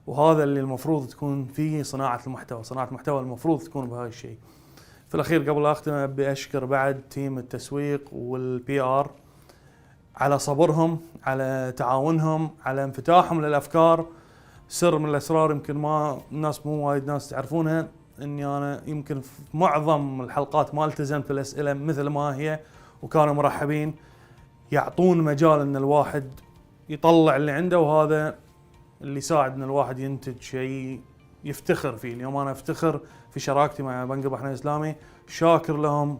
Speaker 7: وهذا اللي المفروض تكون فيه صناعة المحتوى. صناعة المحتوى المفروض تكون بهذا الشيء. في الأخير قبل لا أختم أبي أشكر بعد تيم التسويق والبي آر على صبرهم، على تعاونهم، على انفتاحهم للأفكار. سر من الأسرار يمكن ما الناس مو وايد ناس تعرفونها، إني أنا يمكن في معظم الحلقات ما التزمت في الأسئلة مثل ما هي، وكانوا مرحبين، يعطون مجال ان الواحد يطلع اللي عنده، وهذا اللي يساعد ان الواحد ينتج شيء يفتخر فيه. اليوم انا افتخر في شراكتي مع بنك البحرين الاسلامي، شاكر لهم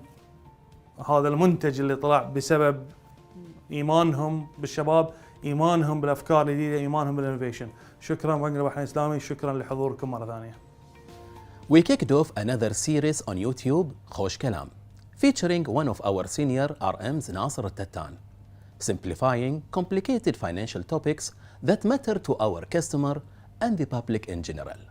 Speaker 7: هذا المنتج اللي طلع بسبب ايمانهم بالشباب، ايمانهم بالافكار الجديده، ايمانهم بالانوفيشن. شكرا بنك البحرين الاسلامي، شكرا لحضوركم مره ثانيه.
Speaker 6: We kicked off another series on YouTube, خوش كلام, featuring one of our senior RMs, Nasser Al-Tattan, simplifying complicated financial topics that matter to our customer and the public in general.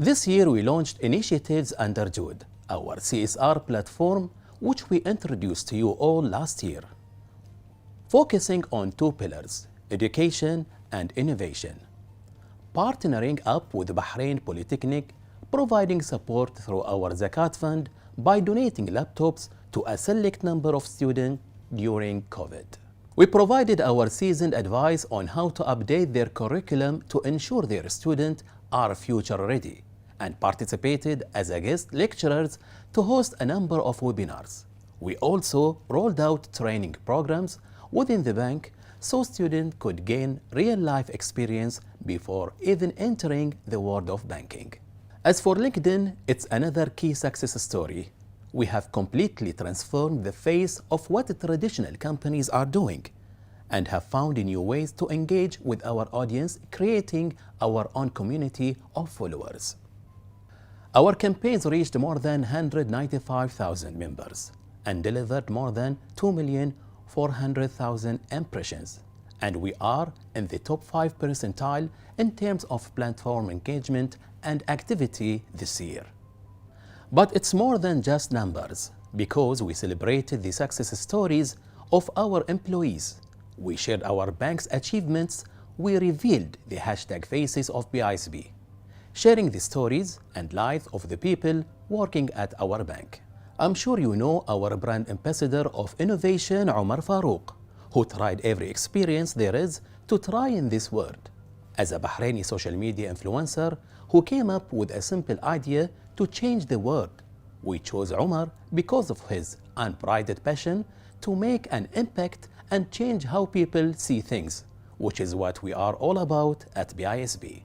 Speaker 6: This year we launched initiatives under Jude, our CSR platform, which we introduced to you all last year, focusing on 2 pillars, education and innovation. partnering up with Bahrain Polytechnic, providing support through our Zakat Fund by donating laptops to a select number of students during COVID. We provided our seasoned advice on how to update their curriculum to ensure their students are future ready, and participated as a guest lecturers to host a number of webinars. We also rolled out training programs within the bank so students could gain real-life experience before even entering the world of banking. As for LinkedIn, it's another key success story. We have completely transformed the face of what traditional companies are doing and have found new ways to engage with our audience, creating our own community of followers. Our campaigns reached more than 195,000 members and delivered more than 2,400,000 impressions. And we are in the top 5 percentile in terms of platform engagement and activity this year. But it's more than just numbers, because we celebrated the success stories of our employees. We shared our bank's achievements. We revealed the hashtag faces of BISB, sharing the stories and lives of the people working at our bank. I'm sure you know our brand ambassador of innovation, Omar Farouk, who tried every experience there is to try in this world. As a Bahraini social media influencer who came up with a simple idea to change the world, we chose Omar because of his unbridled passion to make an impact and change how people see things, which is what we are all about at BISB.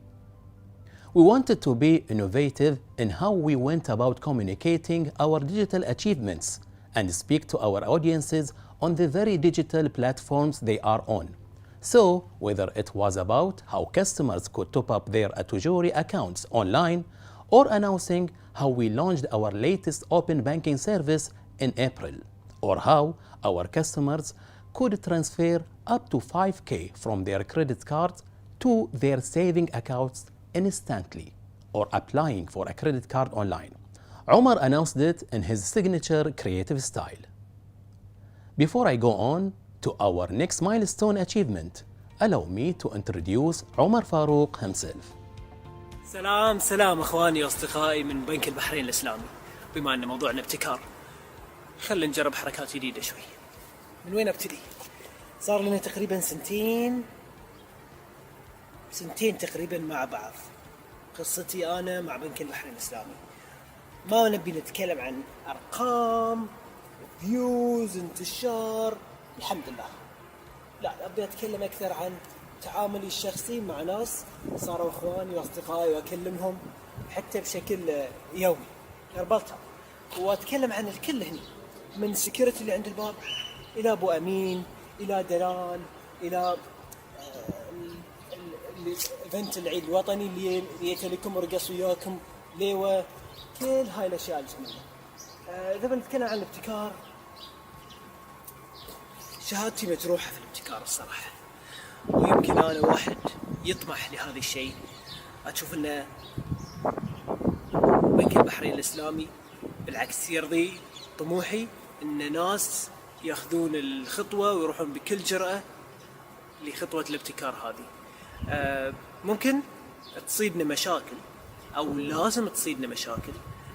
Speaker 6: We wanted to be innovative in how we went about communicating our digital achievements and speak to our audiences on the very digital platforms they are on. So, whether it was about how customers could top up their Atujuri accounts online, or announcing how we launched our latest open banking service in April, or how our customers could transfer up to 5K from their credit cards to their saving accounts instantly, or applying for a credit card online. Omar announced it in his signature creative style. Before I go on to our next milestone achievement, allow me to introduce Omar Farouk himself.
Speaker 8: سلام اخواني واصدقائي من بنك البحرين الاسلامي. بما ان موضوعنا ابتكار، خلينا نجرب حركات جديده شوي. من وين ابتدي؟ صار لنا تقريبا سنتين تقريبا مع بعض. قصتي انا مع بنك البحرين الاسلامي. ما نبي نتكلم عن ارقام، فيوز، انتشار، الحمد لله. لا، ابي اتكلم اكثر عن تعاملي الشخصي مع ناس صاروا اخواني واصدقائي واكلمهم حتى بشكل يومي، اربطها واتكلم عن الكل هني، من السكيورتي اللي عند الباب الى ابو امين الى دلال الى الايفنت العيد الوطني اللي يتلكم ورقص وياكم ليوه، كل هاي الاشياء الجميله. اذا بنتكلم عن الابتكار، شهادتي مجروحه في الابتكار الصراحه، ويمكن انا واحد يطمح لهذا الشيء. اشوف ان بنك البحرين الاسلامي بالعكس يرضي طموحي ان ناس ياخذون الخطوه ويروحون بكل جرأة لخطوه الابتكار هذه. ممكن تصيدنا مشاكل او لازم تصيدنا مشاكل،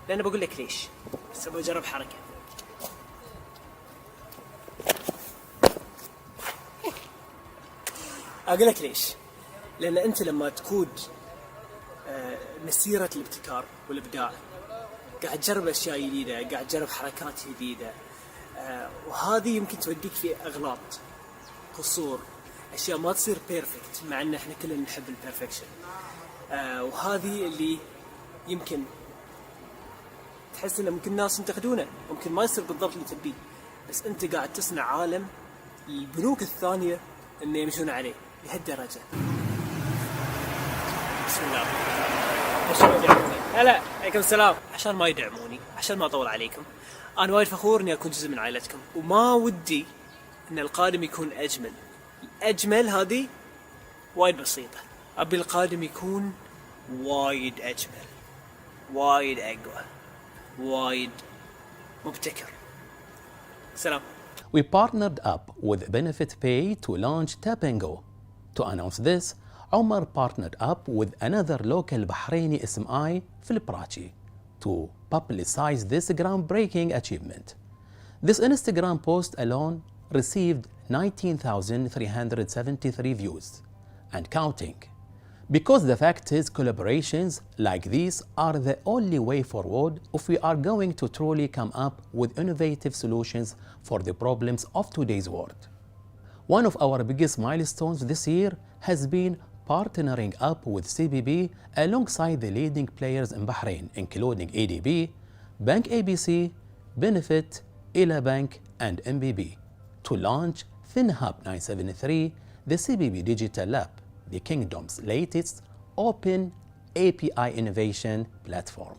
Speaker 8: لان بقول لك ليش. بس بجرب حركه. اقول لك ليش، لان انت لما تقود مسيره الابتكار والابداع قاعد تجرب اشياء جديده، قاعد تجرب حركات جديده، وهذه يمكن توديك في اغلاط، قصور، اشياء ما تصير بيرفكت، مع ان احنا كلنا نحب البيرفكشن. وهذه اللي يمكن تحس ان ممكن الناس ينتقدونه، ممكن ما يصير بالضبط اللي تبيه، بس انت قاعد تصنع عالم البنوك الثانيه انه يمشون عليه لهالدرجه. بسم الله. هلا، عليكم السلام. عشان ما يدعموني، عشان ما اطول عليكم، انا وايد فخور اني اكون جزء من عائلتكم، وما ودي ان القادم يكون اجمل. الاجمل هذه وايد بسيطه، ابي القادم يكون وايد اجمل، وايد اقوى، وايد مبتكر. سلام.
Speaker 6: We partnered up with Benefit Pay to launch Tap & Go. To announce this, Omar partnered up with another local Bahraini SMI, Filprachi, to publicize this groundbreaking achievement. This Instagram post alone received 19,373 views and counting. Because the fact is, collaborations like these are the only way forward if we are going to truly come up with innovative solutions for the problems of today's world. One of our biggest milestones this year has been partnering up with CBB alongside the leading players in Bahrain, including ADB, Bank ABC, Benefit, Ila Bank, and MBB, to launch FinHub 973, the CBB Digital Lab, the Kingdom's latest open API innovation platform.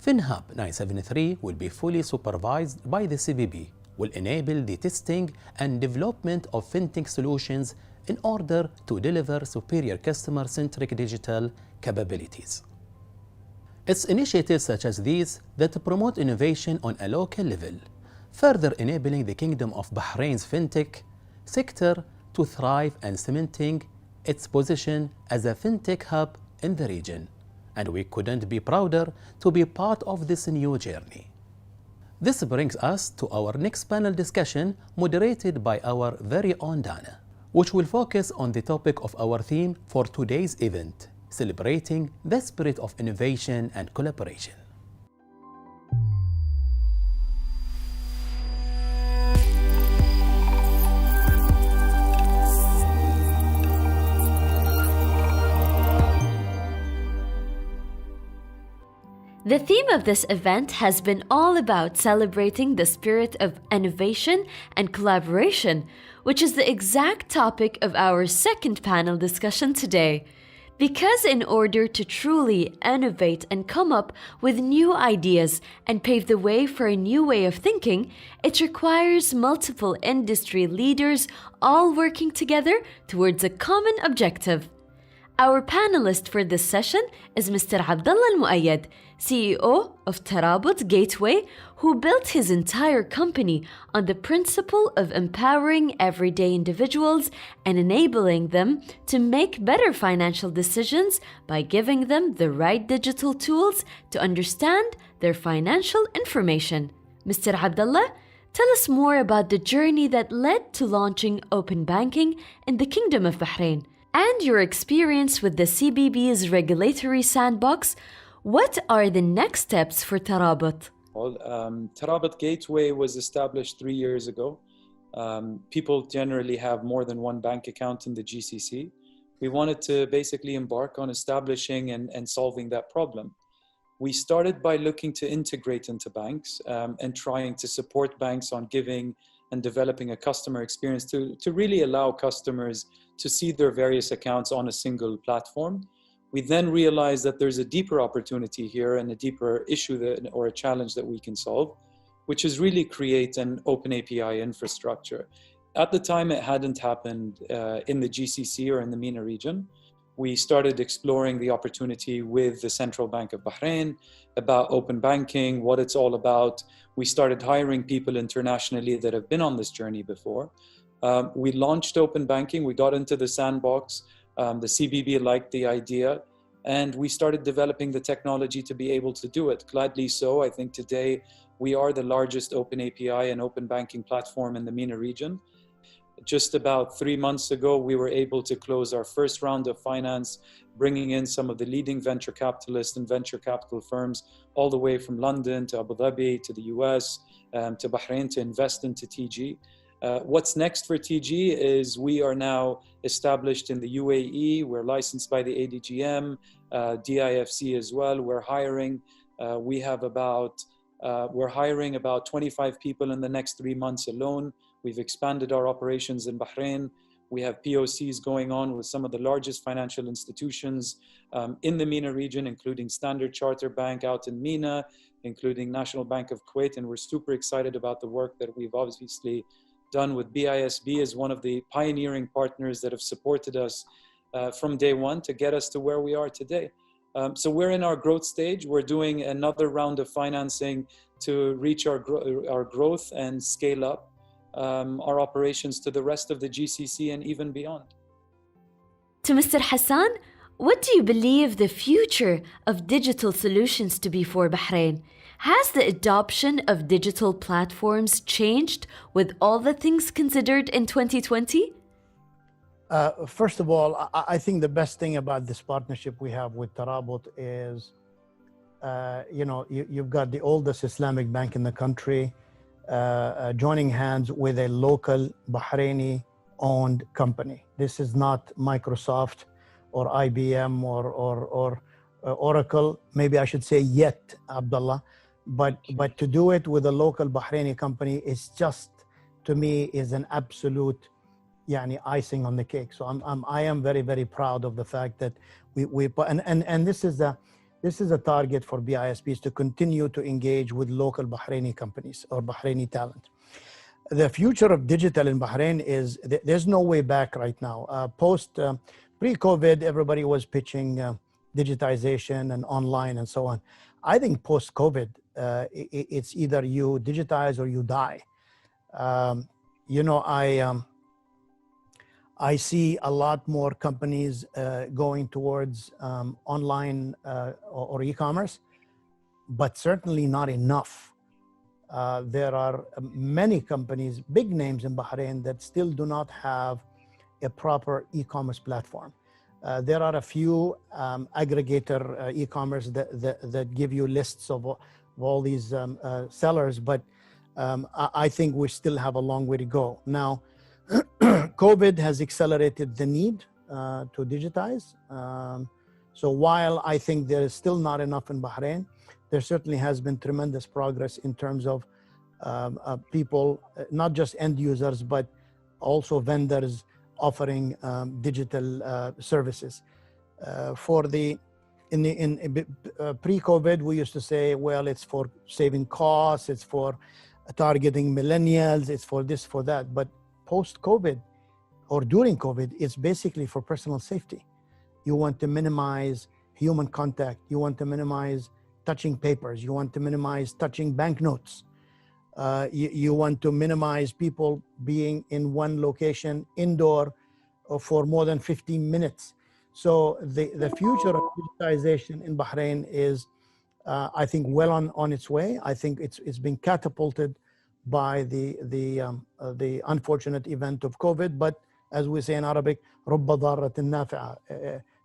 Speaker 6: FinHub 973 will be fully supervised by the CBB, will enable the testing and development of fintech solutions in order to deliver superior customer-centric digital capabilities. It's initiatives such as these that promote innovation on a local level, further enabling the Kingdom of Bahrain's fintech sector to thrive and cementing its position as a fintech hub in the region. And we couldn't be prouder to be part of this new journey. This brings us to our next panel discussion, moderated by our very own Dana, which will focus on the topic of our theme for today's event, celebrating the spirit of innovation and collaboration.
Speaker 1: The theme of this event has been all about celebrating the spirit of innovation and collaboration, which is the exact topic of our second panel discussion today. Because in order to truly innovate and come up with new ideas and pave the way for a new way of thinking, it requires multiple industry leaders all working together towards a common objective. Our panelist for this session is Mr. Abdullah Al-Muayyad, CEO of Tarabut Gateway, who built his entire company on the principle of empowering everyday individuals and enabling them to make better financial decisions by giving them the right digital tools to understand their financial information. Mr. Abdullah, tell us more about the journey that led to launching open banking in the Kingdom of Bahrain and your experience with the CBB's regulatory sandbox. What are the next steps for Tarabut?
Speaker 9: Well, Tarabut Gateway was established 3 years ago. People generally have more than one bank account in the GCC. We wanted to basically embark on establishing and solving that problem. We started by looking to integrate into banks and trying to support banks on giving and developing a customer experience to really allow customers to see their various accounts on a single platform. We then realized that there's a deeper opportunity here and a deeper issue or a challenge that we can solve, which is really create an open API infrastructure. At the time, it hadn't happened in the GCC or in the MENA region. We started exploring the opportunity with the Central Bank of Bahrain about open banking, what it's all about. We started hiring people internationally that have been on this journey before. We launched open banking, we got into the sandbox. The CBB liked the idea, and we started developing the technology to be able to do it. Gladly so, I think today we are the largest open API and open banking platform in the MENA region. Just about 3 months ago, we were able to close our first round of finance, bringing in some of the leading venture capitalists and venture capital firms all the way from London to Abu Dhabi to the US to Bahrain to invest into TG. What's next for TG is we are now established in the UAE. We're licensed by the ADGM, DIFC as well. We're hiring. We're hiring about 25 people in the next 3 months alone. We've expanded our operations in Bahrain. We have POCs going on with some of the largest financial institutions in the MENA region, including Standard Chartered Bank out in MENA, including National Bank of Kuwait. And we're super excited about the work that we've obviously done with BISB as one of the pioneering partners that have supported us from day one to get us to where we are today. So we're in our growth stage. We're doing another round of financing to reach our growth and scale up our operations to the rest of the GCC and even beyond.
Speaker 1: To Mr. Hassan, what do you believe the future of digital solutions to be for Bahrain? Has the adoption of digital platforms changed with all the things considered in 2020?
Speaker 2: First of all, I think the best thing about this partnership we have with Tarabut is, you've got the oldest Islamic bank in the country joining hands with a local Bahraini-owned company. This is not Microsoft or IBM or Oracle. Maybe I should say yet, Abdullah. But to do it with a local Bahraini company is just, to me, is an absolute icing on the cake. So I am very, very proud of the fact that we and this is a target for BISP, to continue to engage with local Bahraini companies or Bahraini talent. The future of digital in Bahrain is, there's no way back right now. Pre-COVID, everybody was pitching digitization and online and so on. I think post-COVID, it's either you digitize or you die. I see a lot more companies going towards online or e-commerce, but certainly not enough. There are many companies, big names in Bahrain, that still do not have a proper e-commerce platform. There are a few aggregator e-commerce that give you lists of all these sellers, but I think we still have a long way to go. Now, COVID has accelerated the need to digitize. So while I think there is still not enough in Bahrain, there certainly has been tremendous progress in terms of people, not just end users, but also vendors offering digital services. Pre-COVID, we used to say, well, it's for saving costs, it's for targeting millennials, it's for this, for that. But post-COVID or during COVID, it's basically for personal safety. You want to minimize human contact. You want to minimize touching papers. You want to minimize touching banknotes. You want to minimize people being in one location indoor for more than 15 minutes. So the future of digitization in Bahrain is, I think, well on its way. I think it's been catapulted by the unfortunate event of COVID. But as we say in Arabic, رُبَّ ضارة نافعة.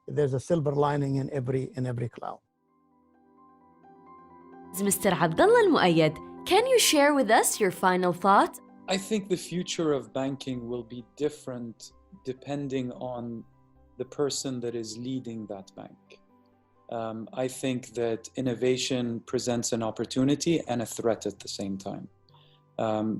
Speaker 2: There's a silver lining in every cloud.
Speaker 1: Mr. Abdullah Al-Muayyad, can you share with us your final thought?
Speaker 9: I think the future of banking will be different depending on the person that is leading that bank. I think that innovation presents an opportunity and a threat at the same time.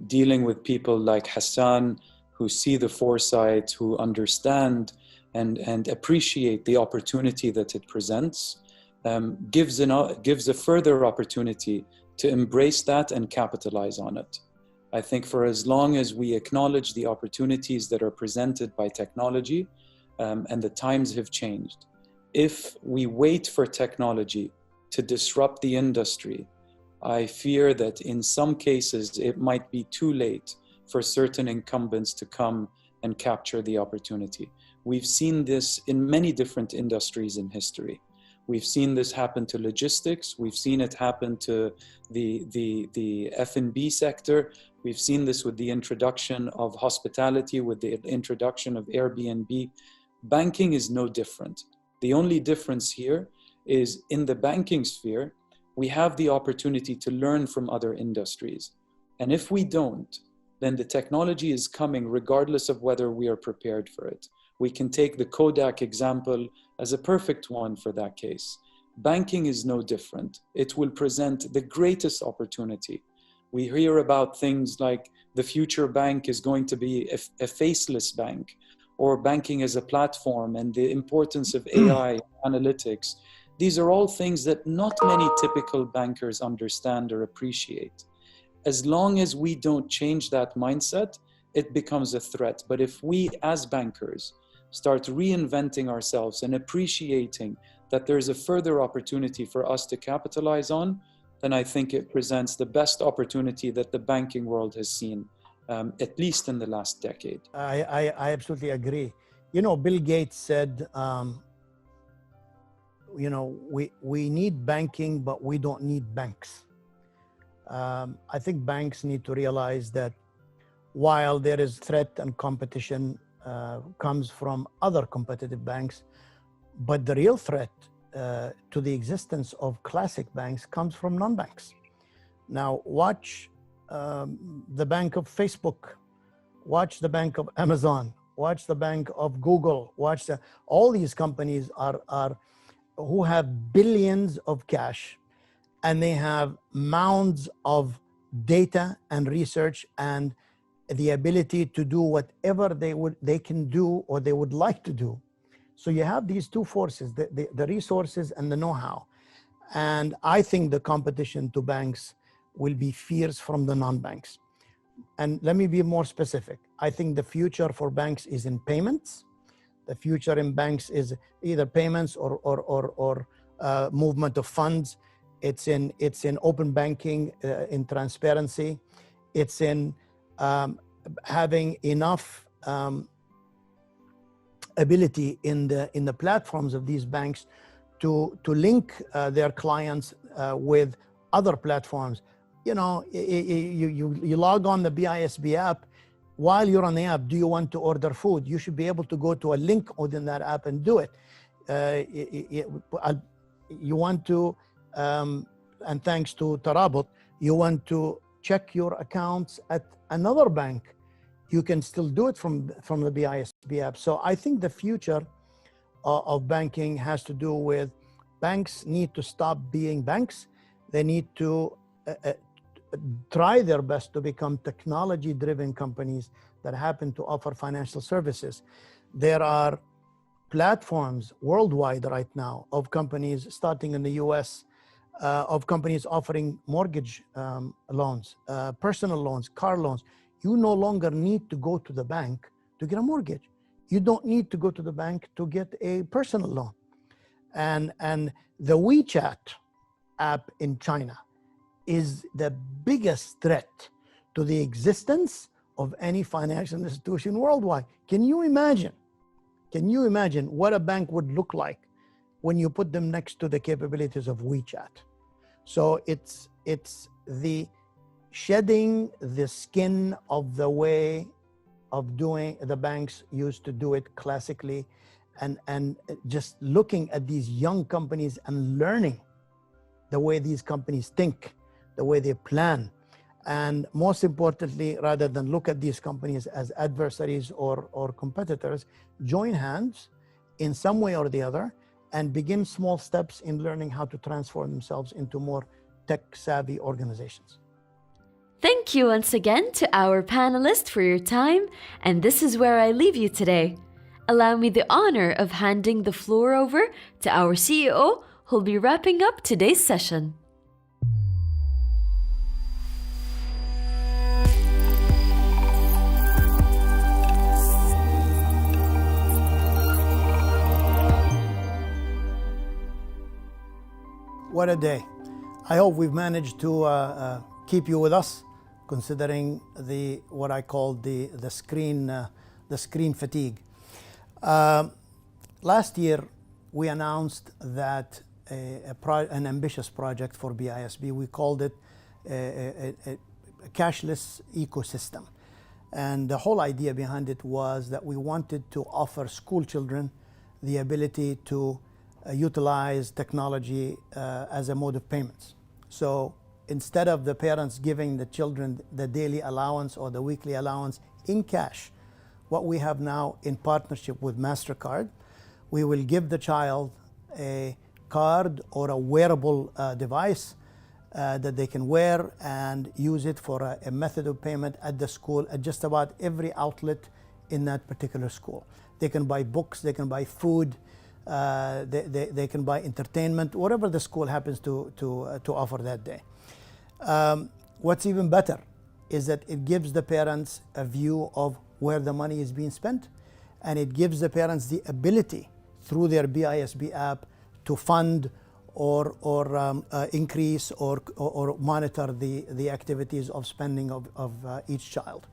Speaker 9: Dealing with people like Hassan, who see the foresight, who understand and appreciate the opportunity that it presents, gives a further opportunity to embrace that and capitalize on it. I think for as long as we acknowledge the opportunities that are presented by technology, and the times have changed, if we wait for technology to disrupt the industry, I fear that in some cases it might be too late for certain incumbents to come and capture the opportunity. We've seen this in many different industries in history. We've seen this happen to logistics. We've seen it happen to the F&B sector. We've seen this with the introduction of hospitality, with the introduction of Airbnb. Banking is no different. The only difference here is in the banking sphere, we have the opportunity to learn from other industries. And if we don't, then the technology is coming regardless of whether we are prepared for it. We can take the Kodak example as a perfect one for that case. Banking is no different. It will present the greatest opportunity. We hear about things like the future bank is going to be a faceless bank, or banking as a platform, and the importance of AI analytics. These are all things that not many typical bankers understand or appreciate. As long as we don't change that mindset, it becomes a threat. But if we as bankers start reinventing ourselves and appreciating that there's a further opportunity for us to capitalize on, then I think it presents the best opportunity that the banking world has seen, at least in the last decade.
Speaker 2: I absolutely agree. You know, Bill Gates said, you know, we need banking, but we don't need banks. I think banks need to realize that while there is threat and competition comes from other competitive banks, but the real threat to the existence of classic banks comes from non-banks. Now, watch the bank of Facebook, watch the bank of Amazon, watch the bank of Google, all these companies are who have billions of cash, and they have mounds of data and research and the ability to do whatever they can do or they would like to do. So you have these two forces, the resources and the know-how. And I think the competition to banks will be fierce from the non-banks. And let me be more specific. I think the future for banks is in payments. The future in banks is either payments or movement of funds. It's in open banking, in transparency. It's in having enough ability in the platforms of these banks to link their clients with other platforms. You know, you log on the BISB app. While you're on the app, do you want to order food? You should be able to go to a link within that app and do it. You want to, and thanks to Tarabut, you want to check your accounts at another bank, you can still do it from the BISB app. So I think the future of banking has to do with banks need to stop being banks. They need to try their best to become technology-driven companies that happen to offer financial services. There are platforms worldwide right now of companies starting in the US, of companies offering mortgage loans, personal loans, car loans. You no longer need to go to the bank to get a mortgage. You don't need to go to the bank to get a personal loan. And the WeChat app in China is the biggest threat to the existence of any financial institution worldwide. Can you imagine what a bank would look like when you put them next to the capabilities of WeChat? So it's the shedding the skin of the way of doing the banks used to do it classically, and just looking at these young companies and learning the way these companies think, the way they plan. And most importantly, rather than look at these companies as adversaries or competitors, join hands in some way or the other and begin small steps in learning how to transform themselves into more tech-savvy organizations.
Speaker 1: Thank you once again to our panelists for your time, and this is where I leave you today. Allow me the honor of handing the floor over to our CEO, who'll be wrapping up today's session.
Speaker 2: What a day. I hope we've managed to keep you with us, considering what I call the screen fatigue. Last year, we announced that an ambitious project for BISB. We called it a cashless ecosystem. And the whole idea behind it was that we wanted to offer school children the ability to utilize technology as a mode of payments. So instead of the parents giving the children the daily allowance or the weekly allowance in cash, what we have now in partnership with MasterCard, we will give the child a card or a wearable device that they can wear and use it for a method of payment at the school at just about every outlet in that particular school. They can buy books, they can buy food, they can buy entertainment, whatever the school happens to offer that day. What's even better is that it gives the parents a view of where the money is being spent, and it gives the parents the ability through their BISB app to fund or increase or monitor the activities of spending of each child.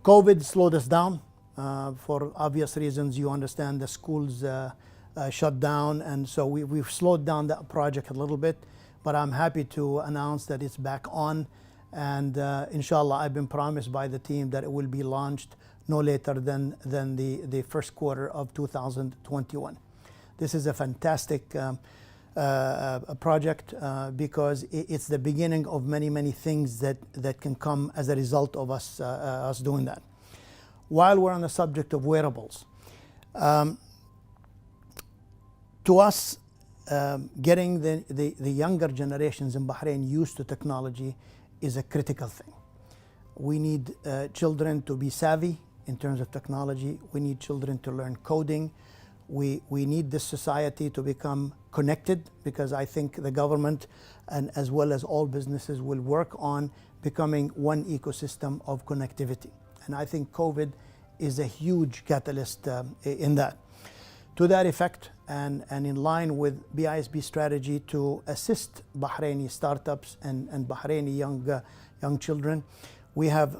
Speaker 2: COVID slowed us down. For obvious reasons, you understand the schools shut down, and so we've slowed down that project a little bit, but I'm happy to announce that it's back on, and inshallah, I've been promised by the team that it will be launched no later than the first quarter of 2021. This is a fantastic project because it's the beginning of many things that can come as a result of us doing that. While we're on the subject of wearables, to us, getting the younger generations in Bahrain used to technology is a critical thing. We need children to be savvy in terms of technology. We need children to learn coding. We need this society to become connected, because I think the government and as well as all businesses will work on becoming one ecosystem of connectivity. And I think COVID is a huge catalyst in that. To that effect, and in line with BISB strategy to assist Bahraini startups and Bahraini young children, we have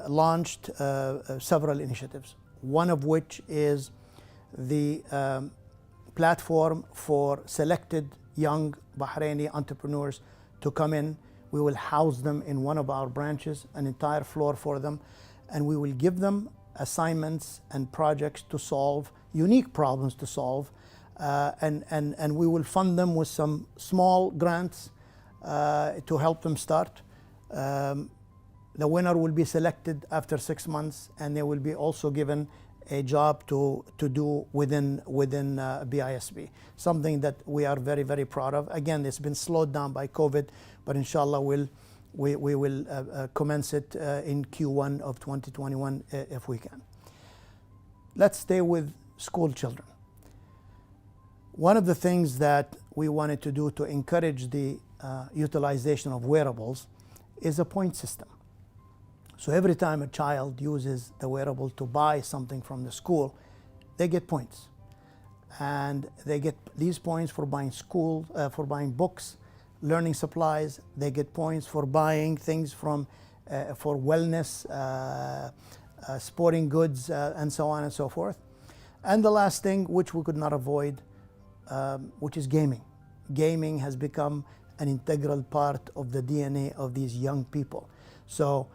Speaker 2: launched several initiatives, one of which is the platform for selected young Bahraini entrepreneurs to come in. We will house them in one of our branches, an entire floor for them, and we will give them assignments and projects to solve, unique problems to solve, and we will fund them with some small grants to help them start. The winner will be selected after 6 months, and they will be also given a job to do within BISB, something that we are very proud of. Again, it's been slowed down by COVID, but inshallah we will commence it in Q1 of 2021 if we can. Let's stay with school children. One of the things that we wanted to do to encourage the utilization of wearables is a point system. So every time a child uses the wearable to buy something from the school, they get points. And they get these points for buying for buying books, learning supplies. They get points for buying things for wellness, sporting goods, and so on and so forth. And the last thing, which we could not avoid, which is gaming. Gaming has become an integral part of the DNA of these young people. So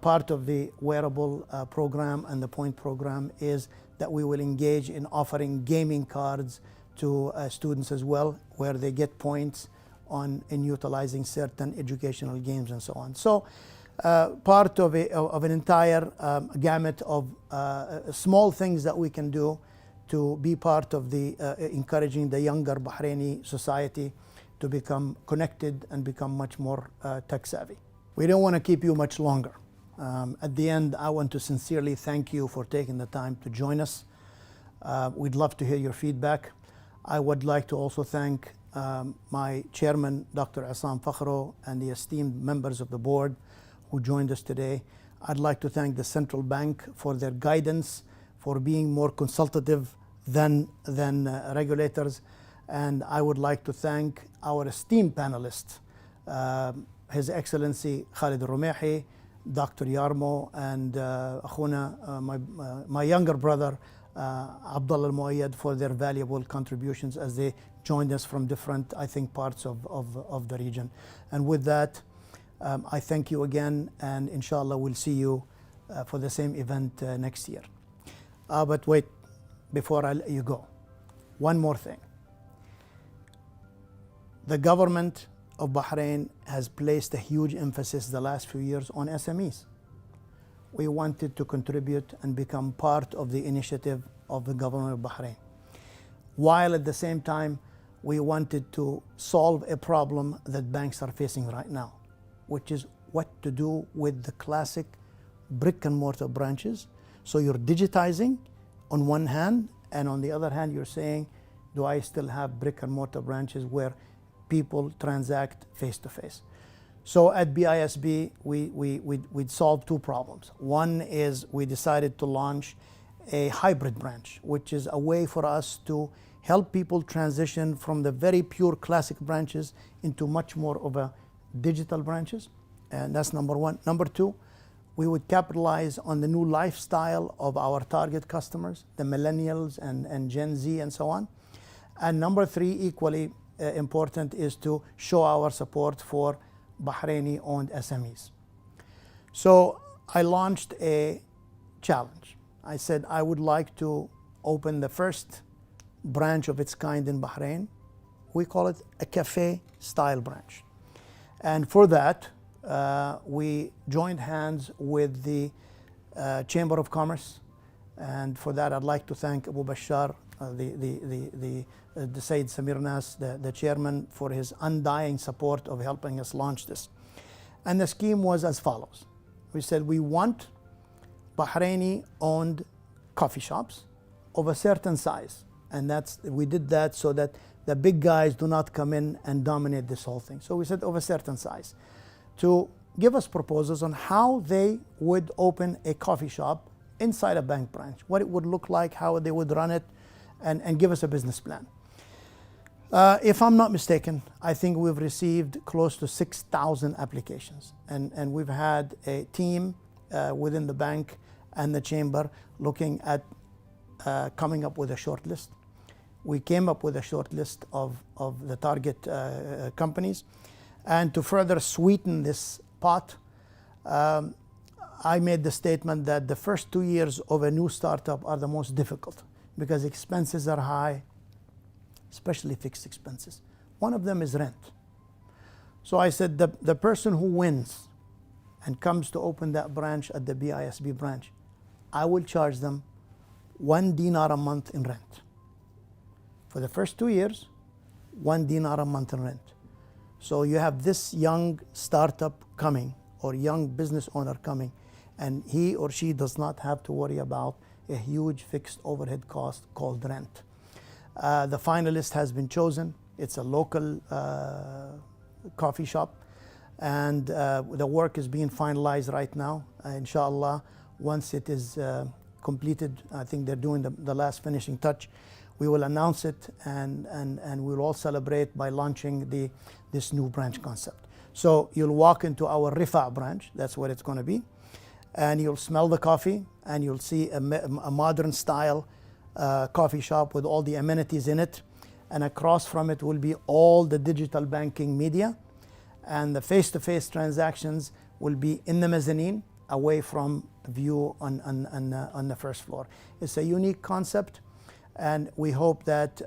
Speaker 2: part of the wearable program and the point program is that we will engage in offering gaming cards to students as well, where they get points in utilizing certain educational games and so on. So part of an entire gamut of small things that we can do to be part of the encouraging the younger Bahraini society to become connected and become much more tech savvy. We don't want to keep you much longer. At the end, I want to sincerely thank you for taking the time to join us. We'd love to hear your feedback. I would like to also thank my chairman, Dr. Assam Fakhro, and the esteemed members of the board who joined us today. I'd like to thank the central bank for their guidance, for being more consultative than regulators. And I would like to thank our esteemed panelists, His Excellency Khalid Al-Rumehi, Dr. Yarmo, and Akhuna, my younger brother, Abdullah Al-Muayyad, for their valuable contributions as they joined us from different, I think, parts of the region. And with that, I thank you again, and inshallah we'll see you for the same event next year. But wait, before I let you go, one more thing. The government of Bahrain has placed a huge emphasis the last few years on SMEs. We wanted to contribute and become part of the initiative of the government of Bahrain, while at the same time we wanted to solve a problem that banks are facing right now, which is what to do with the classic brick and mortar branches. So you're digitizing on one hand, and on the other hand you're saying, do I still have brick and mortar branches where people transact face to face? So at BISB, we'd solved two problems. One is we decided to launch a hybrid branch, which is a way for us to help people transition from the very pure classic branches into much more of a digital branches. And that's number one. Number two, we would capitalize on the new lifestyle of our target customers, the millennials and Gen Z and so on. And number three, equally important, is to show our support for Bahraini-owned SMEs. So I launched a challenge. I said I would like to open the first branch of its kind in Bahrain. We call it a cafe-style branch. And for that, we joined hands with the Chamber of Commerce. And for that, I'd like to thank Abu Bashar, the Sayyid Samir Nas, the chairman, for his undying support of helping us launch this. And the scheme was as follows. We said we want Bahraini-owned coffee shops of a certain size. And we did that so that the big guys do not come in and dominate this whole thing. So we said of a certain size, to give us proposals on how they would open a coffee shop inside a bank branch, what it would look like, how they would run it, and give us a business plan. If I'm not mistaken, I think we've received close to 6,000 applications. And we've had a team within the bank and the chamber looking at coming up with a short list. We came up with a short list of the target companies. And to further sweeten this pot, I made the statement that the first 2 years of a new startup are the most difficult because expenses are high, especially fixed expenses. One of them is rent. So I said the person who wins and comes to open that branch at the BISB branch, I will charge them 1 dinar a month in rent. For the first 2 years, 1 dinar a month in rent. So you have this young startup coming or young business owner coming, and he or she does not have to worry about a huge fixed overhead cost called rent. The finalist has been chosen. It's a local coffee shop, and the work is being finalized right now. Inshallah, once it is completed, I think they're doing the last finishing touch, we will announce it, and we'll all celebrate by launching this new branch concept. So you'll walk into our Rifa branch, that's what it's going to be, and you'll smell the coffee, and you'll see a modern style coffee shop with all the amenities in it, and across from it will be all the digital banking media, and the face-to-face transactions will be in the mezzanine, away from view on the first floor. It's a unique concept, and we hope that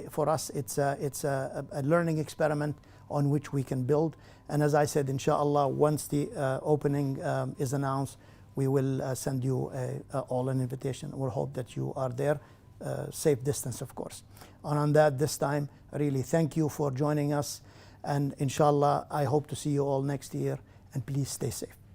Speaker 2: for us it's a learning experiment on which we can build. And as I said, inshallah, once the opening is announced, we will send you all an invitation. We'll hope that you are there, safe distance, of course. And on that, this time, really thank you for joining us. And inshallah, I hope to see you all next year. And please stay safe.